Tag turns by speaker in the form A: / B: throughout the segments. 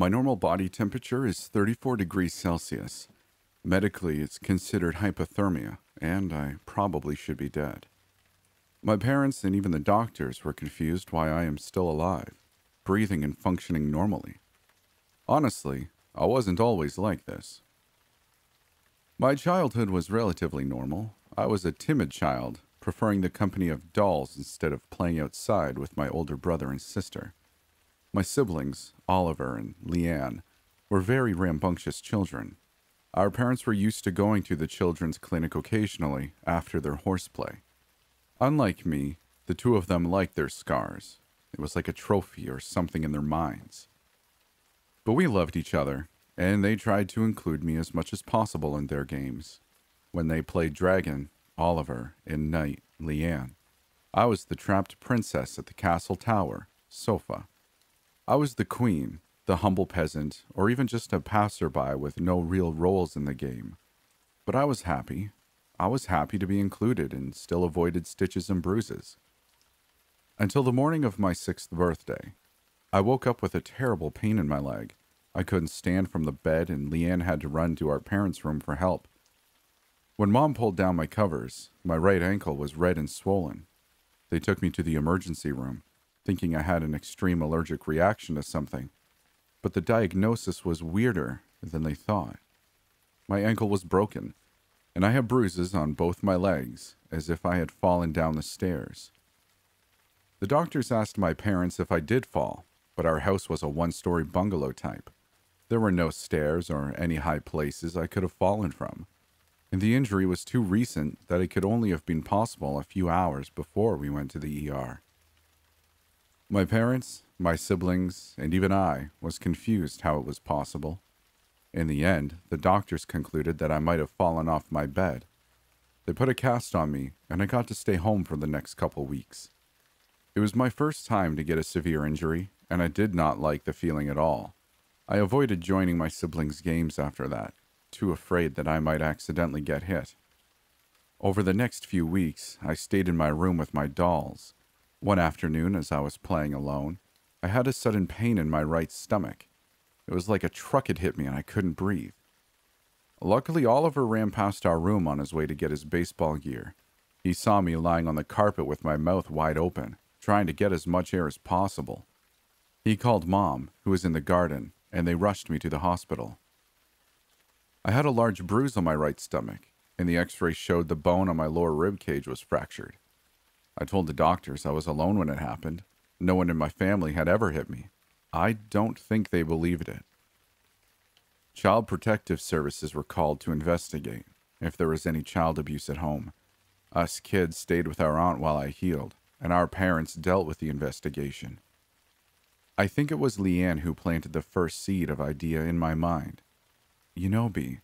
A: My normal body temperature is 34 degrees Celsius. Medically, it's considered hypothermia, and I probably should be dead. My parents and even the doctors were confused why I am still alive, breathing and functioning normally. Honestly, I wasn't always like this. My childhood was relatively normal. I was a timid child, preferring the company of dolls instead of playing outside with my older brother and sister. My siblings, Oliver and Leanne, were very rambunctious children. Our parents were used to going to the children's clinic occasionally after their horseplay. Unlike me, the two of them liked their scars. It was like a trophy or something in their minds. But we loved each other, and they tried to include me as much as possible in their games. When they played Dragon, Oliver, and Knight, Leanne, I was the trapped princess at the castle tower, Sofa. I was the queen, the humble peasant, or even just a passerby with no real roles in the game. But I was happy. I was happy to be included and still avoided stitches and bruises. Until the morning of my 6th birthday. I woke up with a terrible pain in my leg. I couldn't stand from the bed, and Leanne had to run to our parents' room for help. When Mom pulled down my covers, my right ankle was red and swollen. They took me to the emergency room, thinking I had an extreme allergic reaction to something. But the diagnosis was weirder than they thought. My ankle was broken, and I had bruises on both my legs, as if I had fallen down the stairs. The doctors asked my parents if I did fall, but our house was a one-story bungalow type. There were no stairs or any high places I could have fallen from, and the injury was too recent that it could only have been possible a few hours before we went to the ER. My parents, my siblings, and even I was confused how it was possible. In the end, the doctors concluded that I might have fallen off my bed. They put a cast on me, and I got to stay home for the next couple weeks. It was my first time to get a severe injury, and I did not like the feeling at all. I avoided joining my siblings' games after that, too afraid that I might accidentally get hit. Over the next few weeks, I stayed in my room with my dolls. One afternoon, as I was playing alone, I had a sudden pain in my right stomach. It was like a truck had hit me and I couldn't breathe. Luckily, Oliver ran past our room on his way to get his baseball gear. He saw me lying on the carpet with my mouth wide open, trying to get as much air as possible. He called Mom, who was in the garden, and they rushed me to the hospital. I had a large bruise on my right stomach, and the x-ray showed the bone on my lower rib cage was fractured. I told the doctors I was alone when it happened. No one in my family had ever hit me. I don't think they believed it. Child Protective Services were called to investigate if there was any child abuse at home. Us kids stayed with our aunt while I healed, and our parents dealt with the investigation. I think it was Leanne who planted the first seed of idea in my mind. You know, B,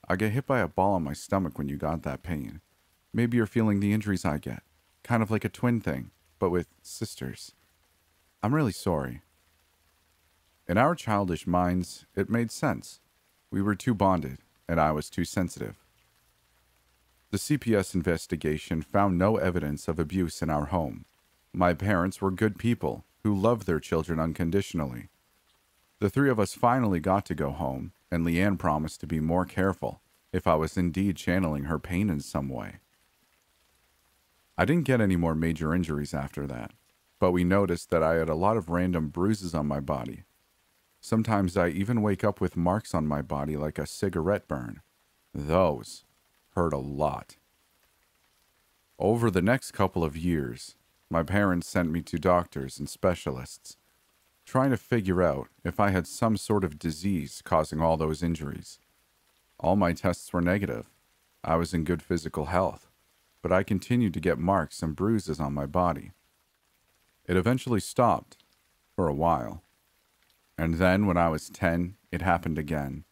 A: I get hit by a ball on my stomach when you got that pain. Maybe you're feeling the injuries I get. Kind of like a twin thing, but with sisters. I'm really sorry. In our childish minds, it made sense. We were too bonded, and I was too sensitive. The CPS investigation found no evidence of abuse in our home. My parents were good people who loved their children unconditionally. The three of us finally got to go home, and Leanne promised to be more careful if I was indeed channeling her pain in some way. I didn't get any more major injuries after that, but we noticed that I had a lot of random bruises on my body. Sometimes I even wake up with marks on my body like a cigarette burn. Those hurt a lot. Over the next couple of years, my parents sent me to doctors and specialists, trying to figure out if I had some sort of disease causing all those injuries. All my tests were negative. I was in good physical health, but I continued to get marks and bruises on my body. It eventually stopped, for a while. And then, when I was 10, it happened again.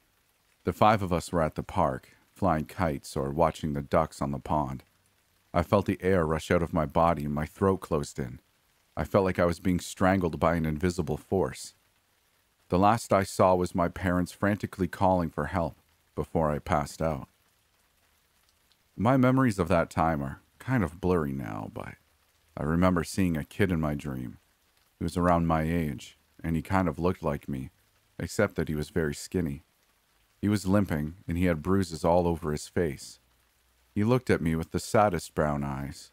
A: The 5 of us were at the park, flying kites or watching the ducks on the pond. I felt the air rush out of my body and my throat closed in. I felt like I was being strangled by an invisible force. The last I saw was my parents frantically calling for help before I passed out. My memories of that time are kind of blurry now, but I remember seeing a kid in my dream. He was around my age, and he kind of looked like me. except that he was very skinny. He was limping, and he had bruises all over his face. He looked at me with the saddest brown eyes,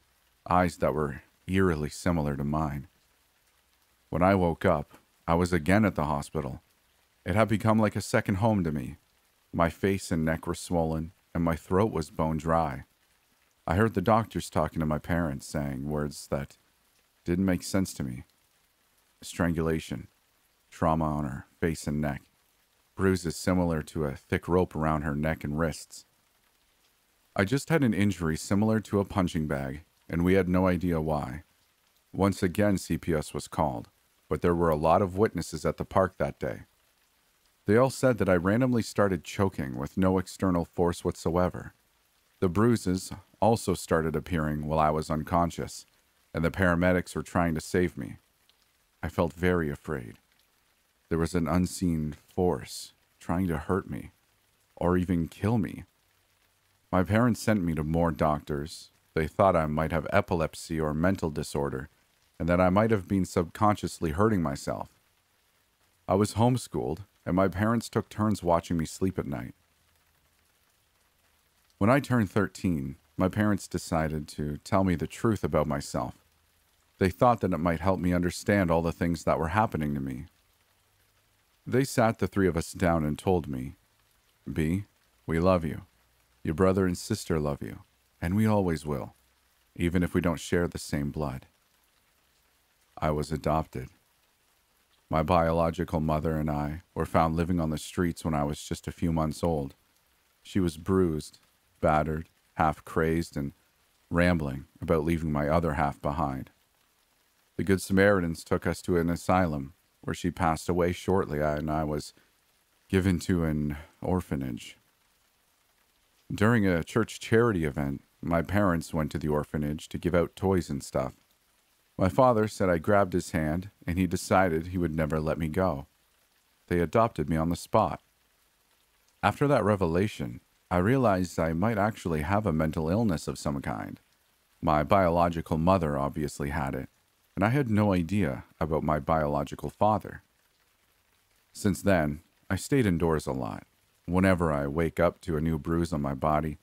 A: eyes that were eerily similar to mine. When I woke up, I was again at the hospital. It had become like a second home to me. My face and neck were swollen, and my throat was bone dry. I heard the doctors talking to my parents, saying words that didn't make sense to me. Strangulation, trauma on her face and neck, bruises similar to a thick rope around her neck and wrists. I just had an injury similar to a punching bag, and we had no idea why. Once again, CPS was called, but there were a lot of witnesses at the park that day. They all said that I randomly started choking with no external force whatsoever. The bruises also started appearing while I was unconscious, and the paramedics were trying to save me. I felt very afraid. There was an unseen force trying to hurt me, or even kill me. My parents sent me to more doctors. They thought I might have epilepsy or mental disorder, and that I might have been subconsciously hurting myself. I was homeschooled, and my parents took turns watching me sleep at night. When I turned 13, my parents decided to tell me the truth about myself. They thought that it might help me understand all the things that were happening to me. They sat the three of us down and told me, "B, we love you. Your brother and sister love you, and we always will, even if we don't share the same blood." I was adopted. My biological mother and I were found living on the streets when I was just a few months old. She was bruised, battered, half crazed, and rambling about leaving my other half behind. The Good Samaritans took us to an asylum where she passed away shortly, and I was given to an orphanage. During a church charity event, my parents went to the orphanage to give out toys and stuff. My father said I grabbed his hand, and he decided he would never let me go. They adopted me on the spot. After that revelation, I realized I might actually have a mental illness of some kind. My biological mother obviously had it, and I had no idea about my biological father. Since then, I stayed indoors a lot. Whenever I wake up to a new bruise on my body,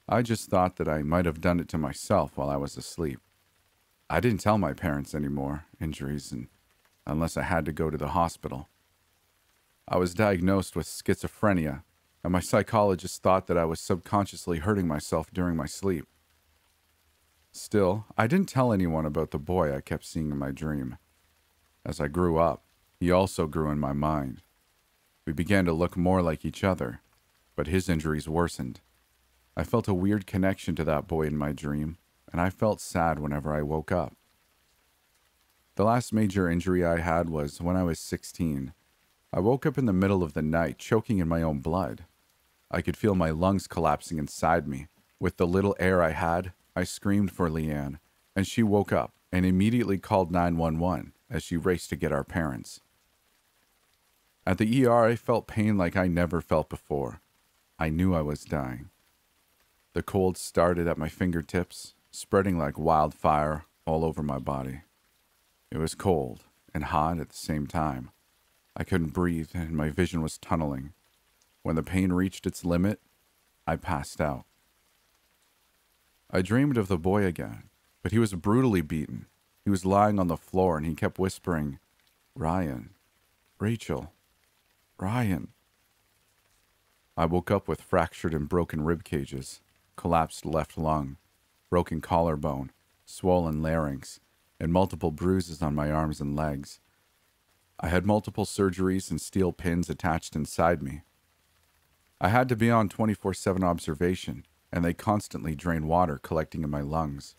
A: I just thought that I might have done it to myself while I was asleep. I didn't tell my parents any more injuries unless I had to go to the hospital. I was diagnosed with schizophrenia, and my psychologist thought that I was subconsciously hurting myself during my sleep. Still, I didn't tell anyone about the boy I kept seeing in my dream. As I grew up, he also grew in my mind. We began to look more like each other, but his injuries worsened. I felt a weird connection to that boy in my dream, and I felt sad whenever I woke up. The last major injury I had was when I was 16. I woke up in the middle of the night, choking in my own blood. I could feel my lungs collapsing inside me. With the little air I had, I screamed for Leanne, and she woke up and immediately called 911 as she raced to get our parents. At the ER, I felt pain like I never felt before. I knew I was dying. The cold started at my fingertips, spreading like wildfire all over my body. It was cold and hot at the same time. I couldn't breathe and my vision was tunneling. When the pain reached its limit, I passed out. I dreamed of the boy again, but he was brutally beaten. He was lying on the floor and he kept whispering, "Ryan, Rachel, Ryan." I woke up with fractured and broken rib cages, collapsed left lung, broken collarbone, swollen larynx, and multiple bruises on my arms and legs. I had multiple surgeries and steel pins attached inside me. I had to be on 24/7 observation, and they constantly drained water collecting in my lungs.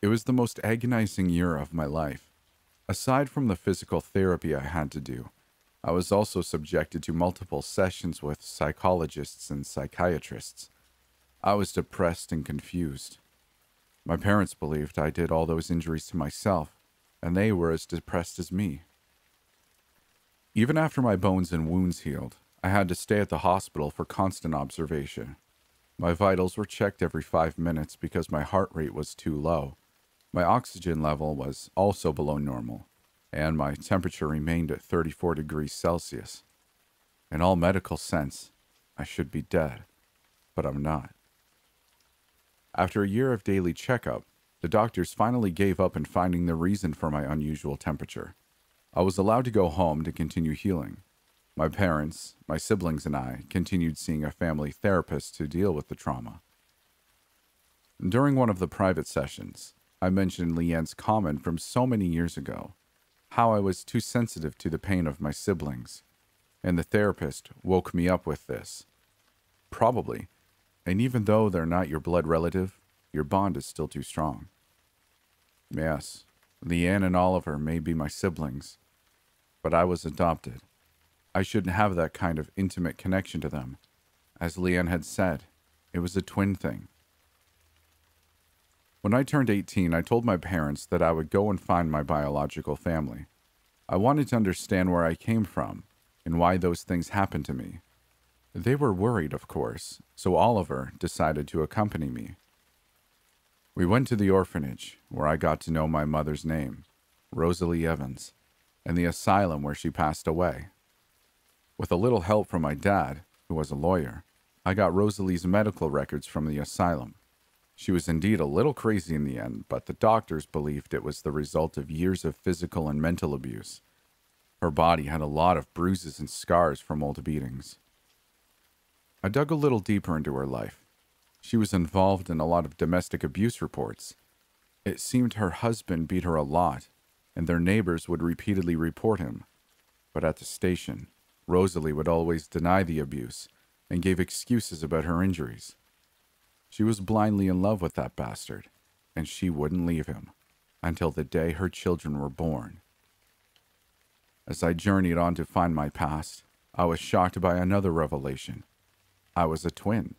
A: It was the most agonizing year of my life. Aside from the physical therapy I had to do, I was also subjected to multiple sessions with psychologists and psychiatrists. I was depressed and confused. My parents believed I did all those injuries to myself, and they were as depressed as me. Even after my bones and wounds healed, I had to stay at the hospital for constant observation. My vitals were checked every 5 minutes because my heart rate was too low. My oxygen level was also below normal. and my temperature remained at 34 degrees Celsius. In all medical sense, I should be dead, but I'm not. After a year of daily checkup, the doctors finally gave up in finding the reason for my unusual temperature. I was allowed to go home to continue healing. My parents, my siblings, and I continued seeing a family therapist to deal with the trauma. During one of the private sessions, I mentioned Leanne's comment from so many years ago, how I was too sensitive to the pain of my siblings, and the therapist woke me up with this. Probably, and even though they're not your blood relative, your bond is still too strong. Yes, Leanne and Oliver may be my siblings, but I was adopted. I shouldn't have that kind of intimate connection to them. As Leanne had said, it was a twin thing. When I turned 18, I told my parents that I would go and find my biological family. I wanted to understand where I came from and why those things happened to me. They were worried, of course, so Oliver decided to accompany me. We went to the orphanage, where I got to know my mother's name, Rosalie Evans, and the asylum where she passed away. With a little help from my dad, who was a lawyer, I got Rosalie's medical records from the asylum. She was indeed a little crazy in the end, but the doctors believed it was the result of years of physical and mental abuse. Her body had a lot of bruises and scars from old beatings. I dug a little deeper into her life. She was involved in a lot of domestic abuse reports. It seemed her husband beat her a lot, and their neighbors would repeatedly report him. But at the station, Rosalie would always deny the abuse and gave excuses about her injuries. She was blindly in love with that bastard, and she wouldn't leave him until the day her children were born. As I journeyed on to find my past, I was shocked by another revelation. I was a twin.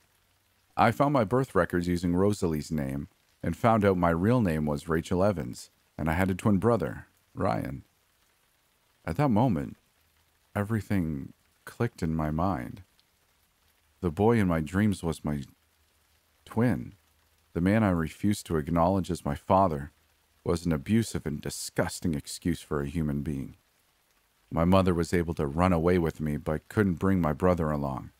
A: I found my birth records using Rosalie's name and found out my real name was Rachel Evans, and I had a twin brother, Ryan. At that moment, everything clicked in my mind. The boy in my dreams was my twin. The man I refused to acknowledge as my father was an abusive and disgusting excuse for a human being. My mother was able to run away with me, but couldn't bring my brother along.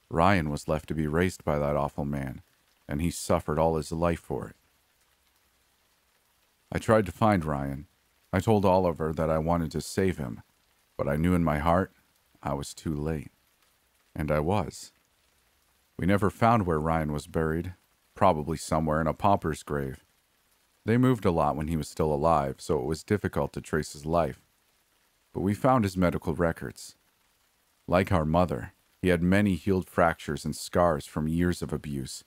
A: Ryan was left to be raised by that awful man, and he suffered all his life for it. I tried to find Ryan. I told Oliver that I wanted to save him, but I knew in my heart I was too late. And I was. We never found where Ryan was buried, probably somewhere in a pauper's grave. They moved a lot when he was still alive, so it was difficult to trace his life. But we found his medical records. Like our mother, he had many healed fractures and scars from years of abuse.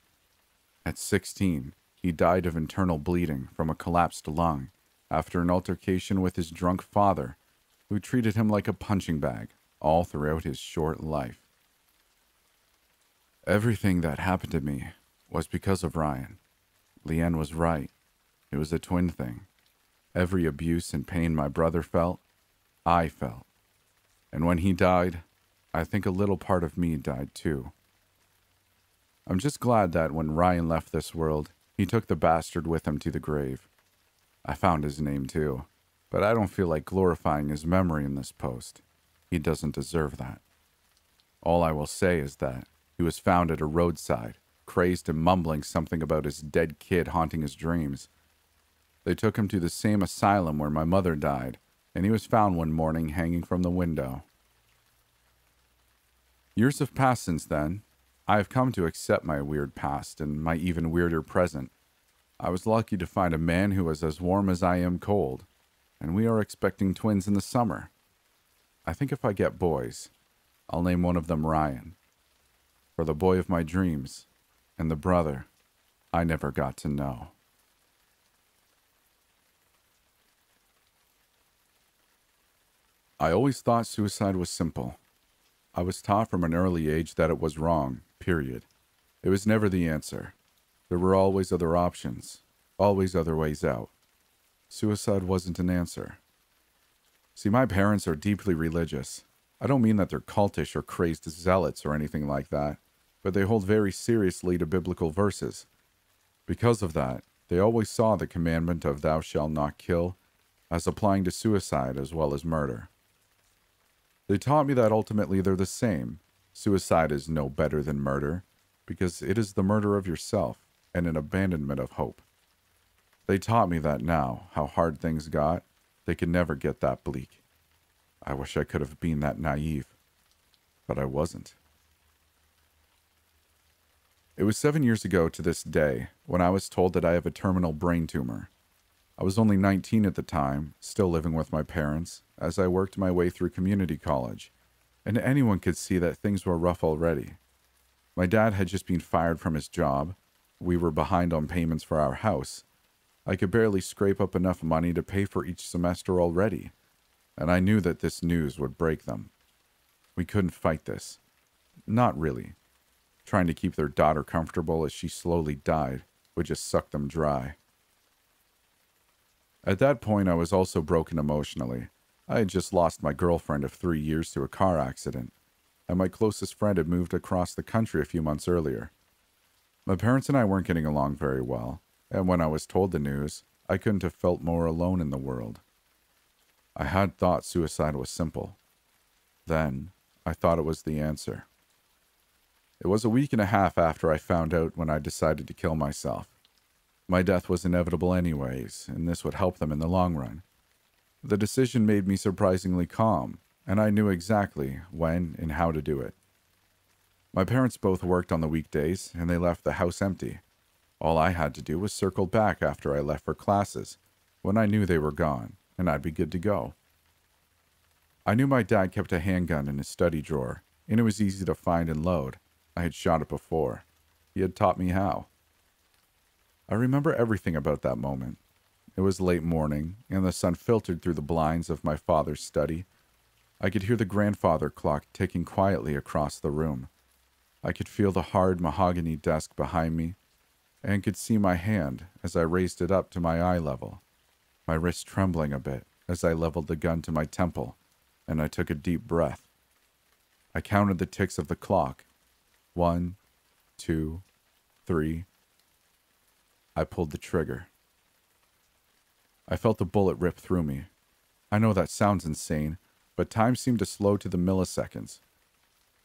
A: At 16, he died of internal bleeding from a collapsed lung after an altercation with his drunk father, who treated him like a punching bag all throughout his short life. Everything that happened to me was because of Ryan. Leanne was right. It was a twin thing. Every abuse and pain my brother felt, I felt. And when he died, I think a little part of me died too. I'm just glad that when Ryan left this world, he took the bastard with him to the grave. I found his name too, but I don't feel like glorifying his memory in this post. He doesn't deserve that. All I will say is that he was found at a roadside, crazed and mumbling something about his dead kid haunting his dreams. They took him to the same asylum where my mother died, and he was found one morning hanging from the window. Years have passed since then. I have come to accept my weird past and my even weirder present. I was lucky to find a man who was as warm as I am cold, and we are expecting twins in the summer. I think if I get boys, I'll name one of them Ryan, for the boy of my dreams and the brother I never got to know. I always thought suicide was simple. I was taught from an early age that it was wrong, period. It was never the answer. There were always other options, always other ways out. Suicide wasn't an answer. See, my parents are deeply religious. I don't mean that they're cultish or crazed zealots or anything like that, but they hold very seriously to biblical verses. Because of that, they always saw the commandment of thou shalt not kill as applying to suicide as well as murder. They taught me that ultimately they're the same. Suicide is no better than murder, because it is the murder of yourself and an abandonment of hope. They taught me that now, how hard things got, they could never get that bleak. I wish I could have been that naive, but I wasn't. It was 7 years ago to this day when I was told that I have a terminal brain tumor. I was only 19 at the time, still living with my parents, as I worked my way through community college, and anyone could see that things were rough already. My dad had just been fired from his job. We were behind on payments for our house. I could barely scrape up enough money to pay for each semester already, and I knew that this news would break them. We couldn't fight this. Not really. Trying to keep their daughter comfortable as she slowly died would just suck them dry. At that point, I was also broken emotionally. I had just lost my girlfriend of 3 years to a car accident, and my closest friend had moved across the country a few months earlier. My parents and I weren't getting along very well, and when I was told the news, I couldn't have felt more alone in the world. I had thought suicide was simple. Then, I thought it was the answer. It was a week and a half after I found out when I decided to kill myself. My death was inevitable anyways, and this would help them in the long run. The decision made me surprisingly calm, and I knew exactly when and how to do it. My parents both worked on the weekdays, and they left the house empty. All I had to do was circle back after I left for classes, when I knew they were gone, and I'd be good to go. I knew my dad kept a handgun in his study drawer, and it was easy to find and load. I had shot it before. He had taught me how. I remember everything about that moment. It was late morning, and the sun filtered through the blinds of my father's study. I could hear the grandfather clock ticking quietly across the room. I could feel the hard mahogany desk behind me, and could see my hand as I raised it up to my eye level, my wrist trembling a bit as I leveled the gun to my temple, and I took a deep breath. I counted the ticks of the clock. 1, 2, 3. I pulled the trigger. I felt the bullet rip through me. I know that sounds insane, but time seemed to slow to the milliseconds.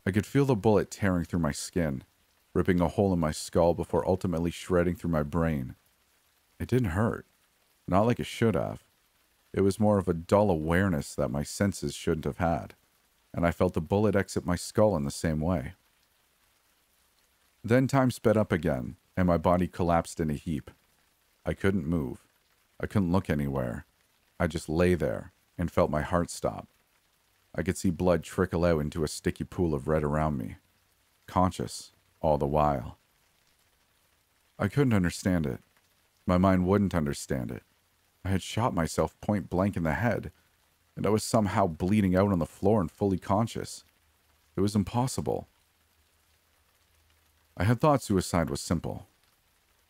A: I could feel the bullet tearing through my skin, ripping a hole in my skull before ultimately shredding through my brain. It didn't hurt, not like it should have. It was more of a dull awareness that my senses shouldn't have had, and I felt the bullet exit my skull in the same way. Then time sped up again, and my body collapsed in a heap. I couldn't move. I couldn't look anywhere. I just lay there and felt my heart stop. I could see blood trickle out into a sticky pool of red around me, conscious all the while. I couldn't understand it. My mind wouldn't understand it. I had shot myself point blank in the head, and I was somehow bleeding out on the floor and fully conscious. It was impossible. I had thought suicide was simple.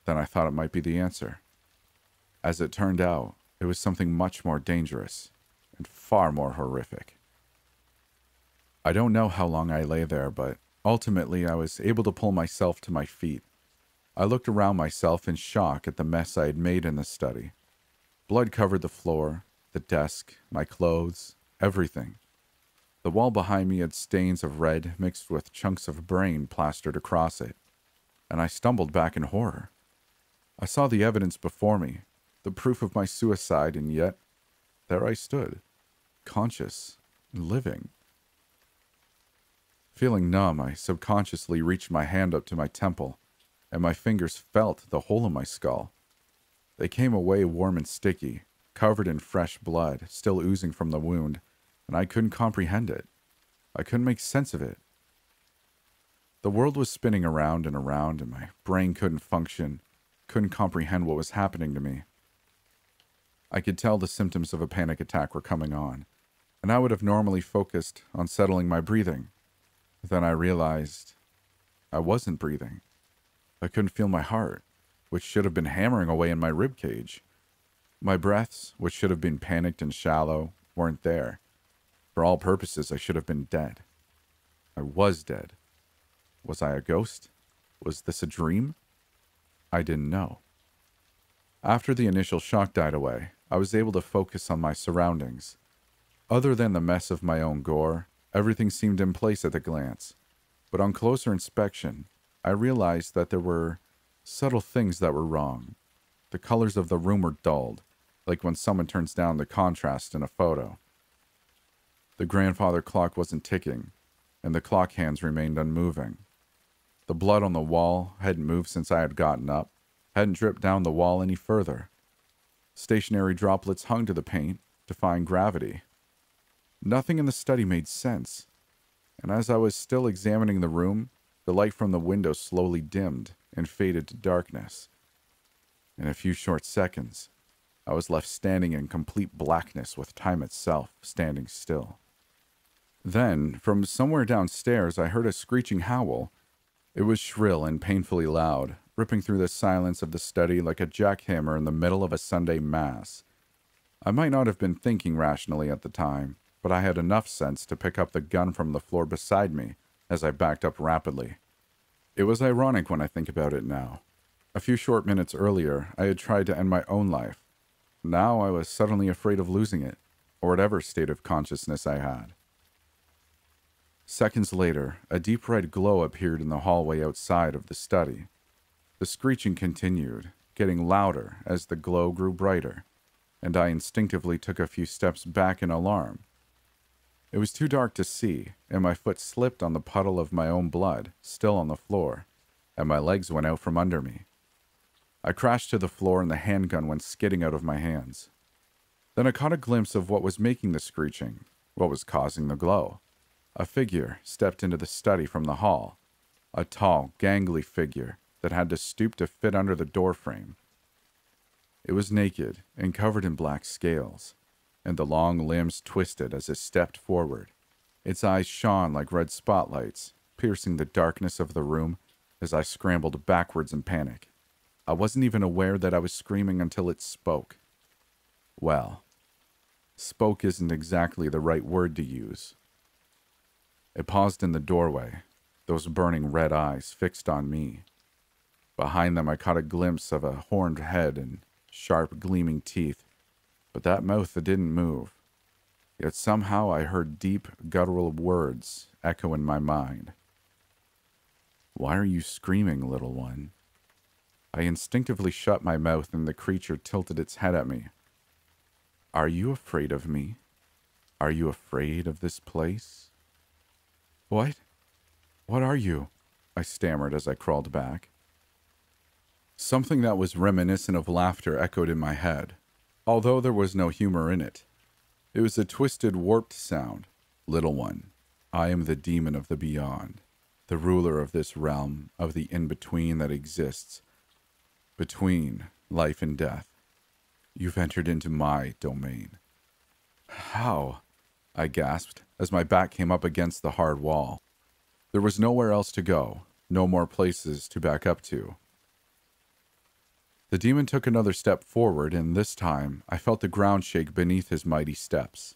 A: Then I thought it might be the answer. As it turned out, it was something much more dangerous and far more horrific. I don't know how long I lay there, but ultimately I was able to pull myself to my feet. I looked around myself in shock at the mess I had made in the study. Blood covered the floor, the desk, my clothes, everything. The wall behind me had stains of red mixed with chunks of brain plastered across it, and I stumbled back in horror. I saw the evidence before me, the proof of my suicide, and yet there I stood, conscious and living. Feeling numb, I subconsciously reached my hand up to my temple, and my fingers felt the hole in my skull. They came away warm and sticky, covered in fresh blood, still oozing from the wound, and I couldn't comprehend it. I couldn't make sense of it. The world was spinning around, and my brain couldn't function, couldn't comprehend what was happening to me. I could tell the symptoms of a panic attack were coming on, and I would have normally focused on settling my breathing. Then I realized I wasn't breathing. I couldn't feel my heart, which should have been hammering away in my ribcage. My breaths, which should have been panicked and shallow, weren't there. For all purposes, I should have been dead. I was dead. Was I a ghost? Was this a dream? I didn't know. After the initial shock died away, I was able to focus on my surroundings. Other than the mess of my own gore, everything seemed in place at a glance. But on closer inspection, I realized that there were subtle things that were wrong. The colors of the room were dulled, like when someone turns down the contrast in a photo. The grandfather clock wasn't ticking, and the clock hands remained unmoving. The blood on the wall hadn't moved since I had gotten up, hadn't dripped down the wall any further. Stationary droplets hung to the paint, defying gravity. Nothing in the study made sense, and as I was still examining the room, the light from the window slowly dimmed and faded to darkness. In a few short seconds, I was left standing in complete blackness with time itself standing still. Then, from somewhere downstairs, I heard a screeching howl. It was shrill and painfully loud, ripping through the silence of the study like a jackhammer in the middle of a Sunday mass. I might not have been thinking rationally at the time, but I had enough sense to pick up the gun from the floor beside me as I backed up rapidly. It was ironic when I think about it now. A few short minutes earlier, I had tried to end my own life. Now I was suddenly afraid of losing it, or whatever state of consciousness I had. Seconds later, a deep red glow appeared in the hallway outside of the study. The screeching continued, getting louder as the glow grew brighter, and I instinctively took a few steps back in alarm. It was too dark to see, and my foot slipped on the puddle of my own blood, still on the floor, and my legs went out from under me. I crashed to the floor and the handgun went skidding out of my hands. Then I caught a glimpse of what was making the screeching, what was causing the glow. A figure stepped into the study from the hall, a tall, gangly figure that had to stoop to fit under the doorframe. It was naked and covered in black scales, and the long limbs twisted as it stepped forward. Its eyes shone like red spotlights, piercing the darkness of the room as I scrambled backwards in panic. I wasn't even aware that I was screaming until it spoke. Well, spoke isn't exactly the right word to use. It paused in the doorway, those burning red eyes fixed on me. Behind them I caught a glimpse of a horned head and sharp, gleaming teeth, but that mouth didn't move. Yet somehow I heard deep, guttural words echo in my mind. "Why are you screaming, little one?" I instinctively shut my mouth and the creature tilted its head at me. "Are you afraid of me? Are you afraid of this place?" "What? What are you?" I stammered as I crawled back. Something that was reminiscent of laughter echoed in my head, although there was no humor in it. It was a twisted, warped sound. "Little one, I am the demon of the beyond, the ruler of this realm, of the in-between that exists, between life and death. You've entered into my domain." "How?" I gasped as my back came up against the hard wall. There was nowhere else to go, no more places to back up to. The demon took another step forward, and this time I felt the ground shake beneath his mighty steps.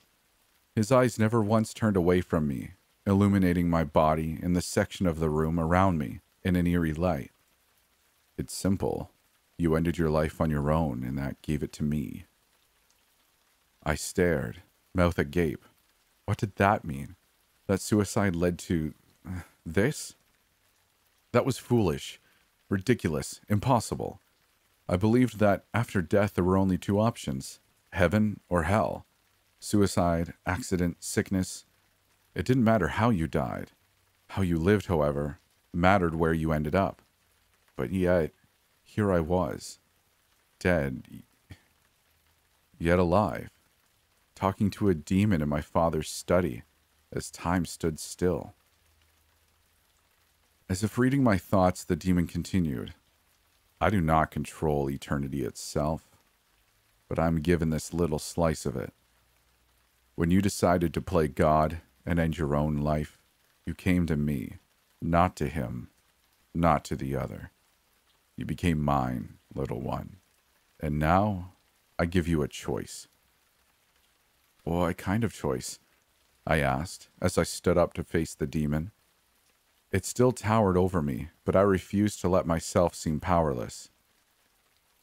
A: His eyes never once turned away from me, illuminating my body and the section of the room around me in an eerie light. "It's simple. You ended your life on your own, and that gave it to me." I stared, mouth agape. What did that mean? That suicide led to this? That was foolish, ridiculous, impossible. I believed that after death there were only two options, heaven or hell. Suicide, accident, sickness. It didn't matter how you died. How you lived, however, mattered where you ended up. But yet, here I was, dead, yet alive, talking to a demon in my father's study as time stood still. As if reading my thoughts, the demon continued. "I do not control eternity itself, but I'm given this little slice of it. When you decided to play God and end your own life, you came to me, not to him, not to the other. You became mine, little one. And now I give you a choice." "What kind of choice?" I asked as I stood up to face the demon. It still towered over me, but I refused to let myself seem powerless.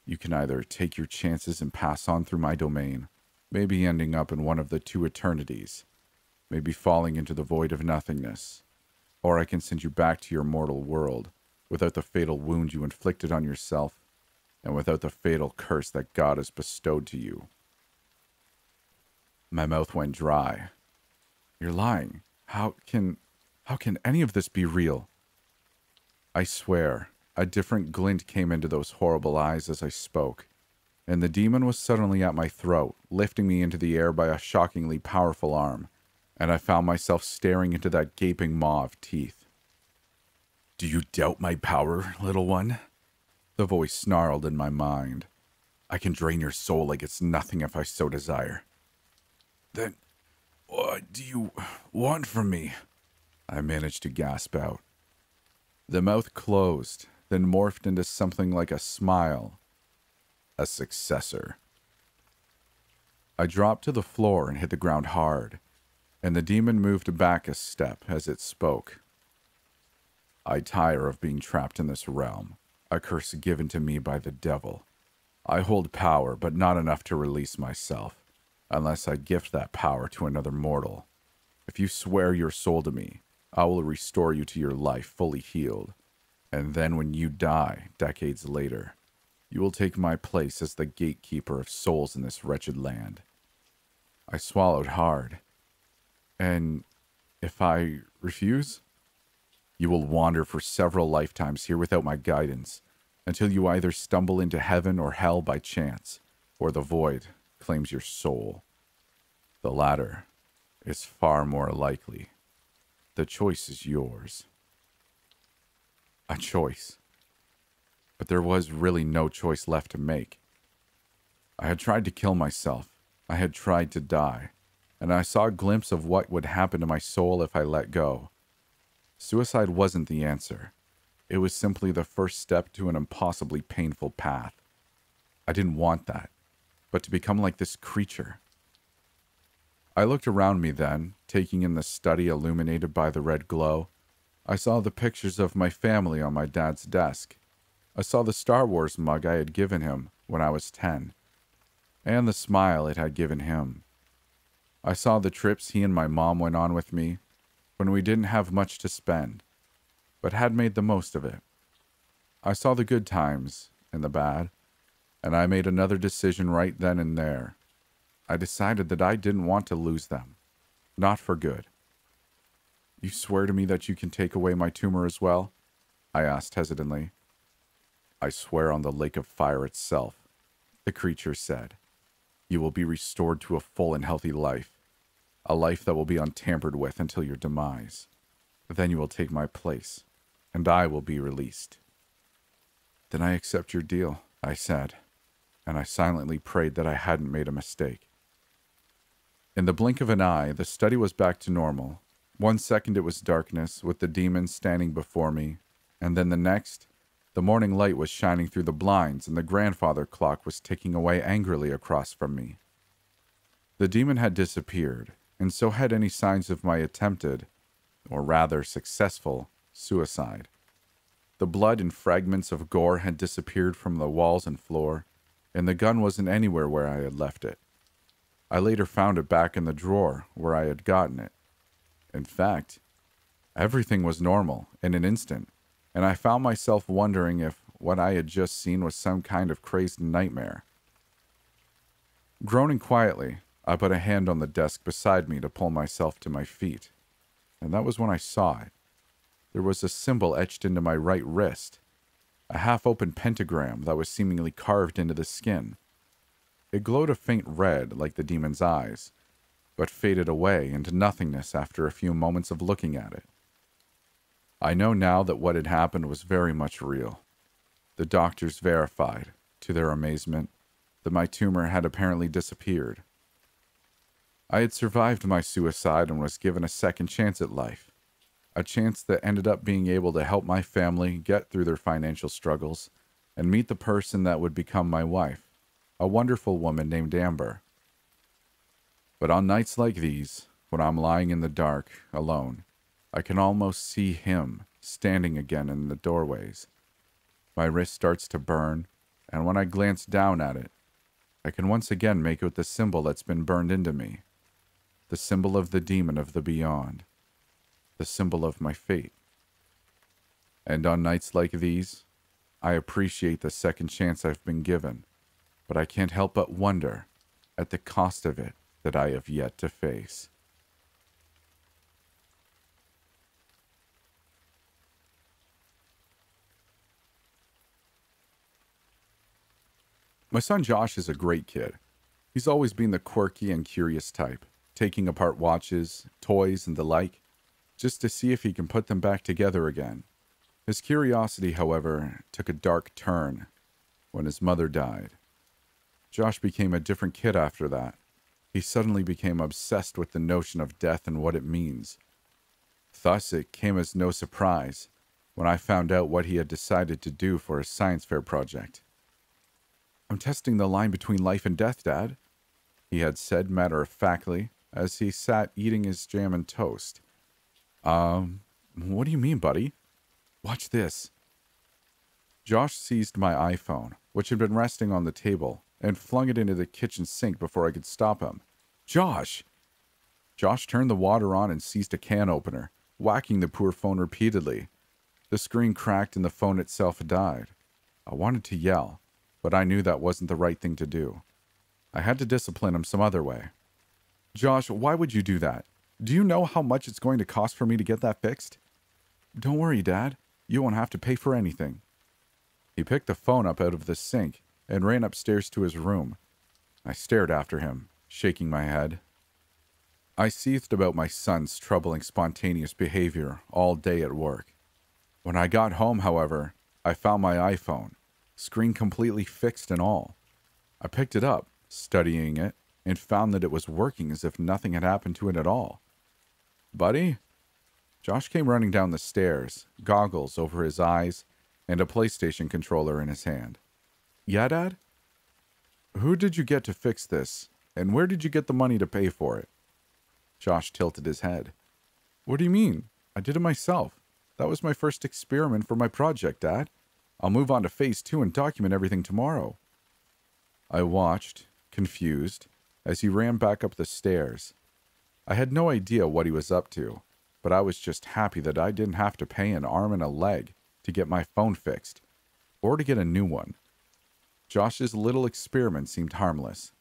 A: You can either take your chances and pass on through my domain, maybe ending up in one of the two Eternities, maybe falling into the void of nothingness, or I can send you back to your mortal world without the fatal wound you inflicted on yourself and without the fatal curse that God has bestowed to you. My mouth went dry. You're lying. How can any of this be real? I swear, a different glint came into those horrible eyes as I spoke, and the demon was suddenly at my throat, lifting me into the air by a shockingly powerful arm, and I found myself staring into that gaping maw of teeth. Do you doubt my power, little one? The voice snarled in my mind. I can drain your soul like it's nothing if I so desire. Then, what do you want from me? I managed to gasp out. The mouth closed, then morphed into something like a smile. A successor. I dropped to the floor and hit the ground hard, and the demon moved back a step as it spoke. I tire of being trapped in this realm, a curse given to me by the devil. I hold power, but not enough to release myself, unless I gift that power to another mortal. If you swear your soul to me, I will restore you to your life fully healed, and then when you die, decades later, you will take my place as the gatekeeper of souls in this wretched land. I swallowed hard. And if I refuse? You will wander for several lifetimes here without my guidance, until you either stumble into heaven or hell by chance, or the void claims your soul. The latter is far more likely. The choice is yours. A choice. But there was really no choice left to make. I had tried to kill myself. I had tried to die. And I saw a glimpse of what would happen to my soul if I let go. Suicide wasn't the answer. It was simply the first step to an impossibly painful path. I didn't want that, but to become like this creature. I looked around me then, taking in the study illuminated by the red glow. I saw the pictures of my family on my dad's desk. I saw the Star Wars mug I had given him when I was 10, and the smile it had given him. I saw the trips he and my mom went on with me, when we didn't have much to spend, but had made the most of it. I saw the good times and the bad, and I made another decision right then and there. I decided that I didn't want to lose them, not for good. You swear to me that you can take away my tumor as well? I asked hesitantly. I swear on the lake of fire itself, the creature said. You will be restored to a full and healthy life. A life that will be untampered with until your demise. Then you will take my place, and I will be released. Then I accept your deal, I said, and I silently prayed that I hadn't made a mistake. In the blink of an eye, the study was back to normal. 1 second it was darkness, with the demon standing before me, and then the next, the morning light was shining through the blinds, and the grandfather clock was ticking away angrily across from me. The demon had disappeared, and so had any signs of my attempted, or rather successful, suicide. The blood and fragments of gore had disappeared from the walls and floor, and the gun wasn't anywhere where I had left it. I later found it back in the drawer where I had gotten it. In fact, everything was normal in an instant, and I found myself wondering if what I had just seen was some kind of crazed nightmare. Groaning quietly, I put a hand on the desk beside me to pull myself to my feet, and that was when I saw it. There was a symbol etched into my right wrist, a half-open pentagram that was seemingly carved into the skin. It glowed a faint red like the demon's eyes, but faded away into nothingness after a few moments of looking at it. I know now that what had happened was very much real. The doctors verified, to their amazement, that my tumor had apparently disappeared. I had survived my suicide and was given a second chance at life, a chance that ended up being able to help my family get through their financial struggles and meet the person that would become my wife, a wonderful woman named Amber. But on nights like these, when I'm lying in the dark, alone, I can almost see him standing again in the doorways. My wrist starts to burn, and when I glance down at it, I can once again make out the symbol that's been burned into me. The symbol of the demon of the beyond. The symbol of my fate. And on nights like these, I appreciate the second chance I've been given, but I can't help but wonder at the cost of it that I have yet to face. My son Josh is a great kid. He's always been the quirky and curious type, taking apart watches, toys, and the like, just to see if he can put them back together again. His curiosity, however, took a dark turn when his mother died. Josh became a different kid after that. He suddenly became obsessed with the notion of death and what it means. Thus, it came as no surprise when I found out what he had decided to do for his science fair project. "I'm testing the line between life and death, Dad," he had said matter-of-factly as he sat eating his jam and toast. What do you mean, buddy?" "Watch this." Josh seized my iPhone, which had been resting on the table, and flung it into the kitchen sink before I could stop him. "Josh!" Josh turned the water on and seized a can opener, whacking the poor phone repeatedly. The screen cracked and the phone itself died. I wanted to yell, but I knew that wasn't the right thing to do. I had to discipline him some other way. "Josh, why would you do that? Do you know how much it's going to cost for me to get that fixed?" "Don't worry, Dad. You won't have to pay for anything." He picked the phone up out of the sink and ran upstairs to his room. I stared after him, shaking my head. I seethed about my son's troubling spontaneous behavior all day at work. When I got home, however, I found my iPhone, screen completely fixed and all. I picked it up, studying it, and found that it was working as if nothing had happened to it at all. "Buddy?" Josh came running down the stairs, goggles over his eyes, and a PlayStation controller in his hand. "Yeah, Dad?" "Who did you get to fix this, and where did you get the money to pay for it?" Josh tilted his head. "What do you mean? I did it myself. That was my first experiment for my project, Dad. I'll move on to phase 2 and document everything tomorrow." I watched, confused, as he ran back up the stairs. I had no idea what he was up to, but I was just happy that I didn't have to pay an arm and a leg to get my phone fixed, or to get a new one. Josh's little experiment seemed harmless.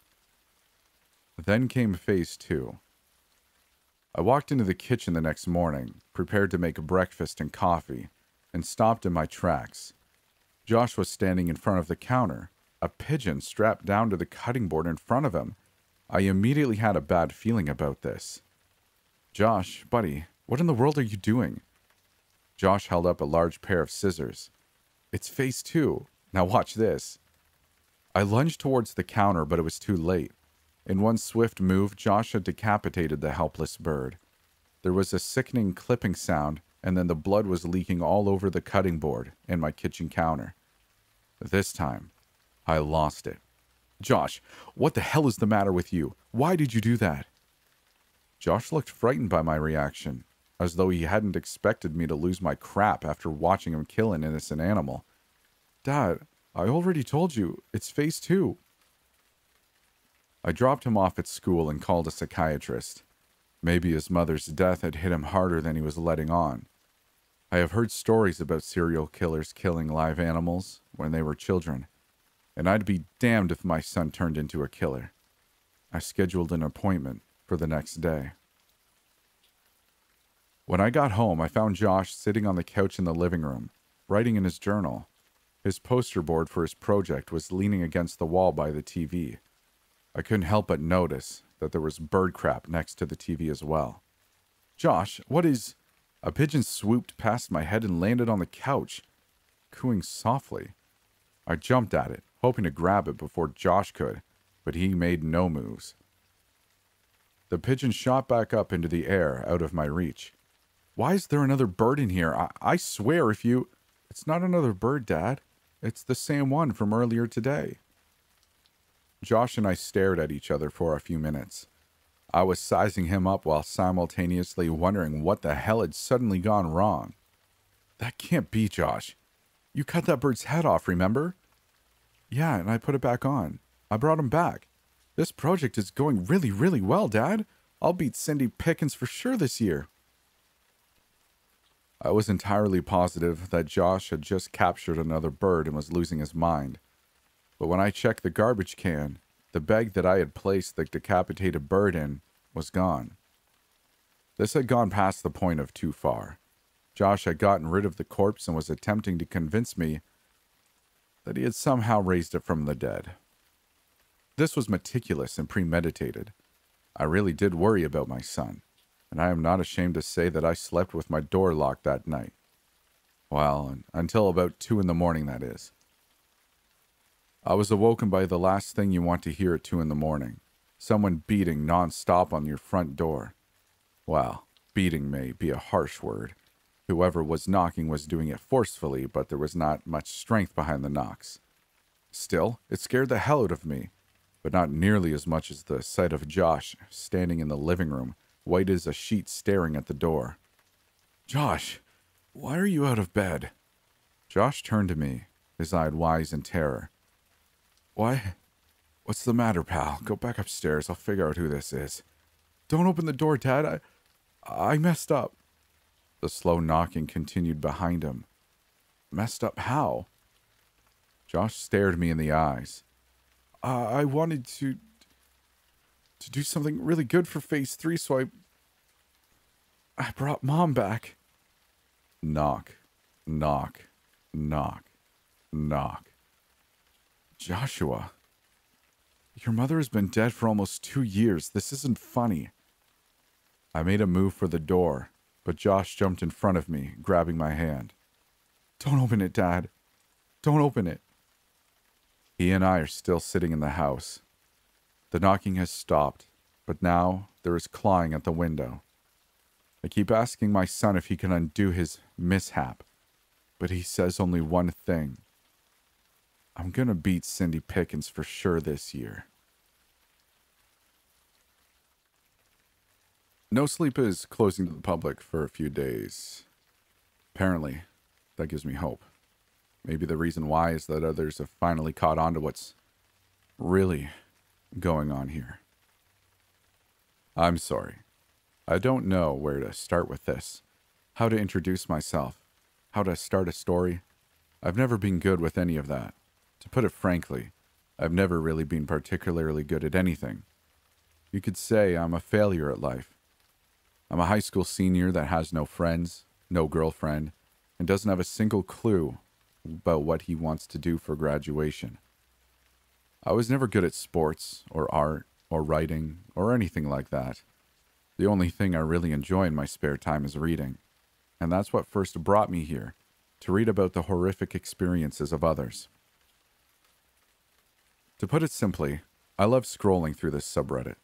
A: Then came phase 2. I walked into the kitchen the next morning, prepared to make breakfast and coffee, and stopped in my tracks. Josh was standing in front of the counter, a pigeon strapped down to the cutting board in front of him. I immediately had a bad feeling about this. "Josh, buddy, what in the world are you doing?" Josh held up a large pair of scissors. "It's phase 2. Now watch this." I lunged towards the counter, but it was too late. In one swift move, Josh had decapitated the helpless bird. There was a sickening clipping sound, and then the blood was leaking all over the cutting board and my kitchen counter. This time, I lost it. "Josh, what the hell is the matter with you? Why did you do that?" Josh looked frightened by my reaction, as though he hadn't expected me to lose my crap after watching him kill an innocent animal. "Dad, I already told you, it's phase 2. I dropped him off at school and called a psychiatrist. Maybe his mother's death had hit him harder than he was letting on. I have heard stories about serial killers killing live animals when they were children, and I'd be damned if my son turned into a killer. I scheduled an appointment for the next day. When I got home, I found Josh sitting on the couch in the living room, writing in his journal. His poster board for his project was leaning against the wall by the TV. I couldn't help but notice that there was bird crap next to the TV as well. "Josh, what is—" A pigeon swooped past my head and landed on the couch, cooing softly. I jumped at it, hoping to grab it before Josh could, but he made no moves. The pigeon shot back up into the air, out of my reach. "Why is there another bird in here? I swear if you—" "It's not another bird, Dad. It's the same one from earlier today." Josh and I stared at each other for a few minutes. I was sizing him up while simultaneously wondering what the hell had suddenly gone wrong. "That can't be, Josh. You cut that bird's head off, remember?" Yeah, and I put it back on. I brought him back. This project is going really, really well, Dad. I'll beat Cindy Pickens for sure this year. I was entirely positive that Josh had just captured another bird and was losing his mind. But when I checked the garbage can, the bag that I had placed the decapitated bird in was gone. This had gone past the point of too far. Josh had gotten rid of the corpse and was attempting to convince me that he had somehow raised it from the dead. This was meticulous and premeditated. I really did worry about my son, and I am not ashamed to say that I slept with my door locked that night. Well, until about 2 in the morning, that is. I was awoken by the last thing you want to hear at 2 in the morning. Someone beating non-stop on your front door. Well, beating may be a harsh word. Whoever was knocking was doing it forcefully, but there was not much strength behind the knocks. Still, it scared the hell out of me, but not nearly as much as the sight of Josh standing in the living room, white as a sheet, staring at the door. "Josh, why are you out of bed?" Josh turned to me, his eye wise in terror. "Why? What's the matter, pal? Go back upstairs. I'll figure out who this is." "Don't open the door, Dad. I messed up." The slow knocking continued behind him. "Messed up how?" Josh stared me in the eyes. I wanted to do something really good for Phase 3, so I brought Mom back." Knock, knock, knock, knock. "Joshua, your mother has been dead for almost 2 years. This isn't funny." I made a move for the door, but Josh jumped in front of me, grabbing my hand. "Don't open it, Dad. Don't open it." He and I are still sitting in the house. The knocking has stopped, but now there is clawing at the window. I keep asking my son if he can undo his mishap, but he says only one thing. "I'm gonna beat Cindy Pickens for sure this year." Nosleep is closing to the public for a few days. Apparently, that gives me hope. Maybe the reason why is that others have finally caught on to what's really going on here. I'm sorry. I don't know where to start with this, how to introduce myself, how to start a story. I've never been good with any of that. To put it frankly, I've never really been particularly good at anything. You could say I'm a failure at life. I'm a high school senior that has no friends, no girlfriend, and doesn't have a single clue about what he wants to do for graduation. I was never good at sports, or art, or writing, or anything like that. The only thing I really enjoy in my spare time is reading, and that's what first brought me here, to read about the horrific experiences of others. To put it simply, I love scrolling through this subreddit.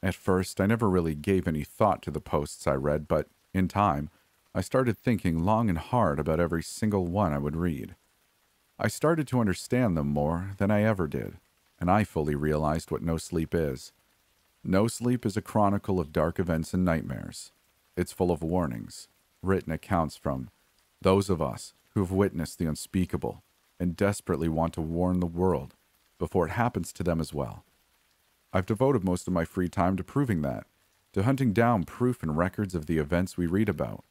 A: At first, I never really gave any thought to the posts I read, but in time, I started thinking long and hard about every single one I would read. I started to understand them more than I ever did, and I fully realized what Nosleep is. Nosleep is a chronicle of dark events and nightmares. It's full of warnings, written accounts from those of us who have witnessed the unspeakable and desperately want to warn the world before it happens to them as well. I've devoted most of my free time to proving that, to hunting down proof and records of the events we read about,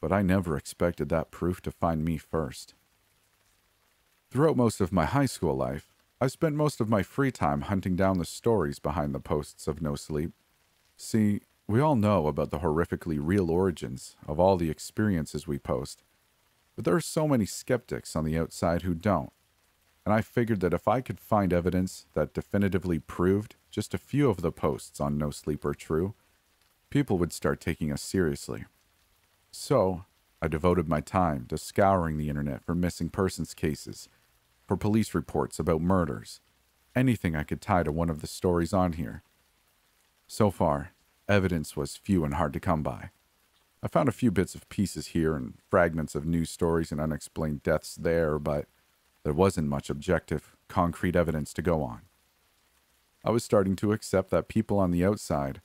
A: but I never expected that proof to find me first. Throughout most of my high school life, I spent most of my free time hunting down the stories behind the posts of Nosleep. See, we all know about the horrifically real origins of all the experiences we post, but there are so many skeptics on the outside who don't, and I figured that if I could find evidence that definitively proved just a few of the posts on Nosleep are true, people would start taking us seriously. So, I devoted my time to scouring the internet for missing persons cases, for police reports about murders, anything I could tie to one of the stories on here. So far, evidence was few and hard to come by. I found a few bits of pieces here and fragments of news stories and unexplained deaths there, but there wasn't much objective, concrete evidence to go on. I was starting to accept that people on the outside,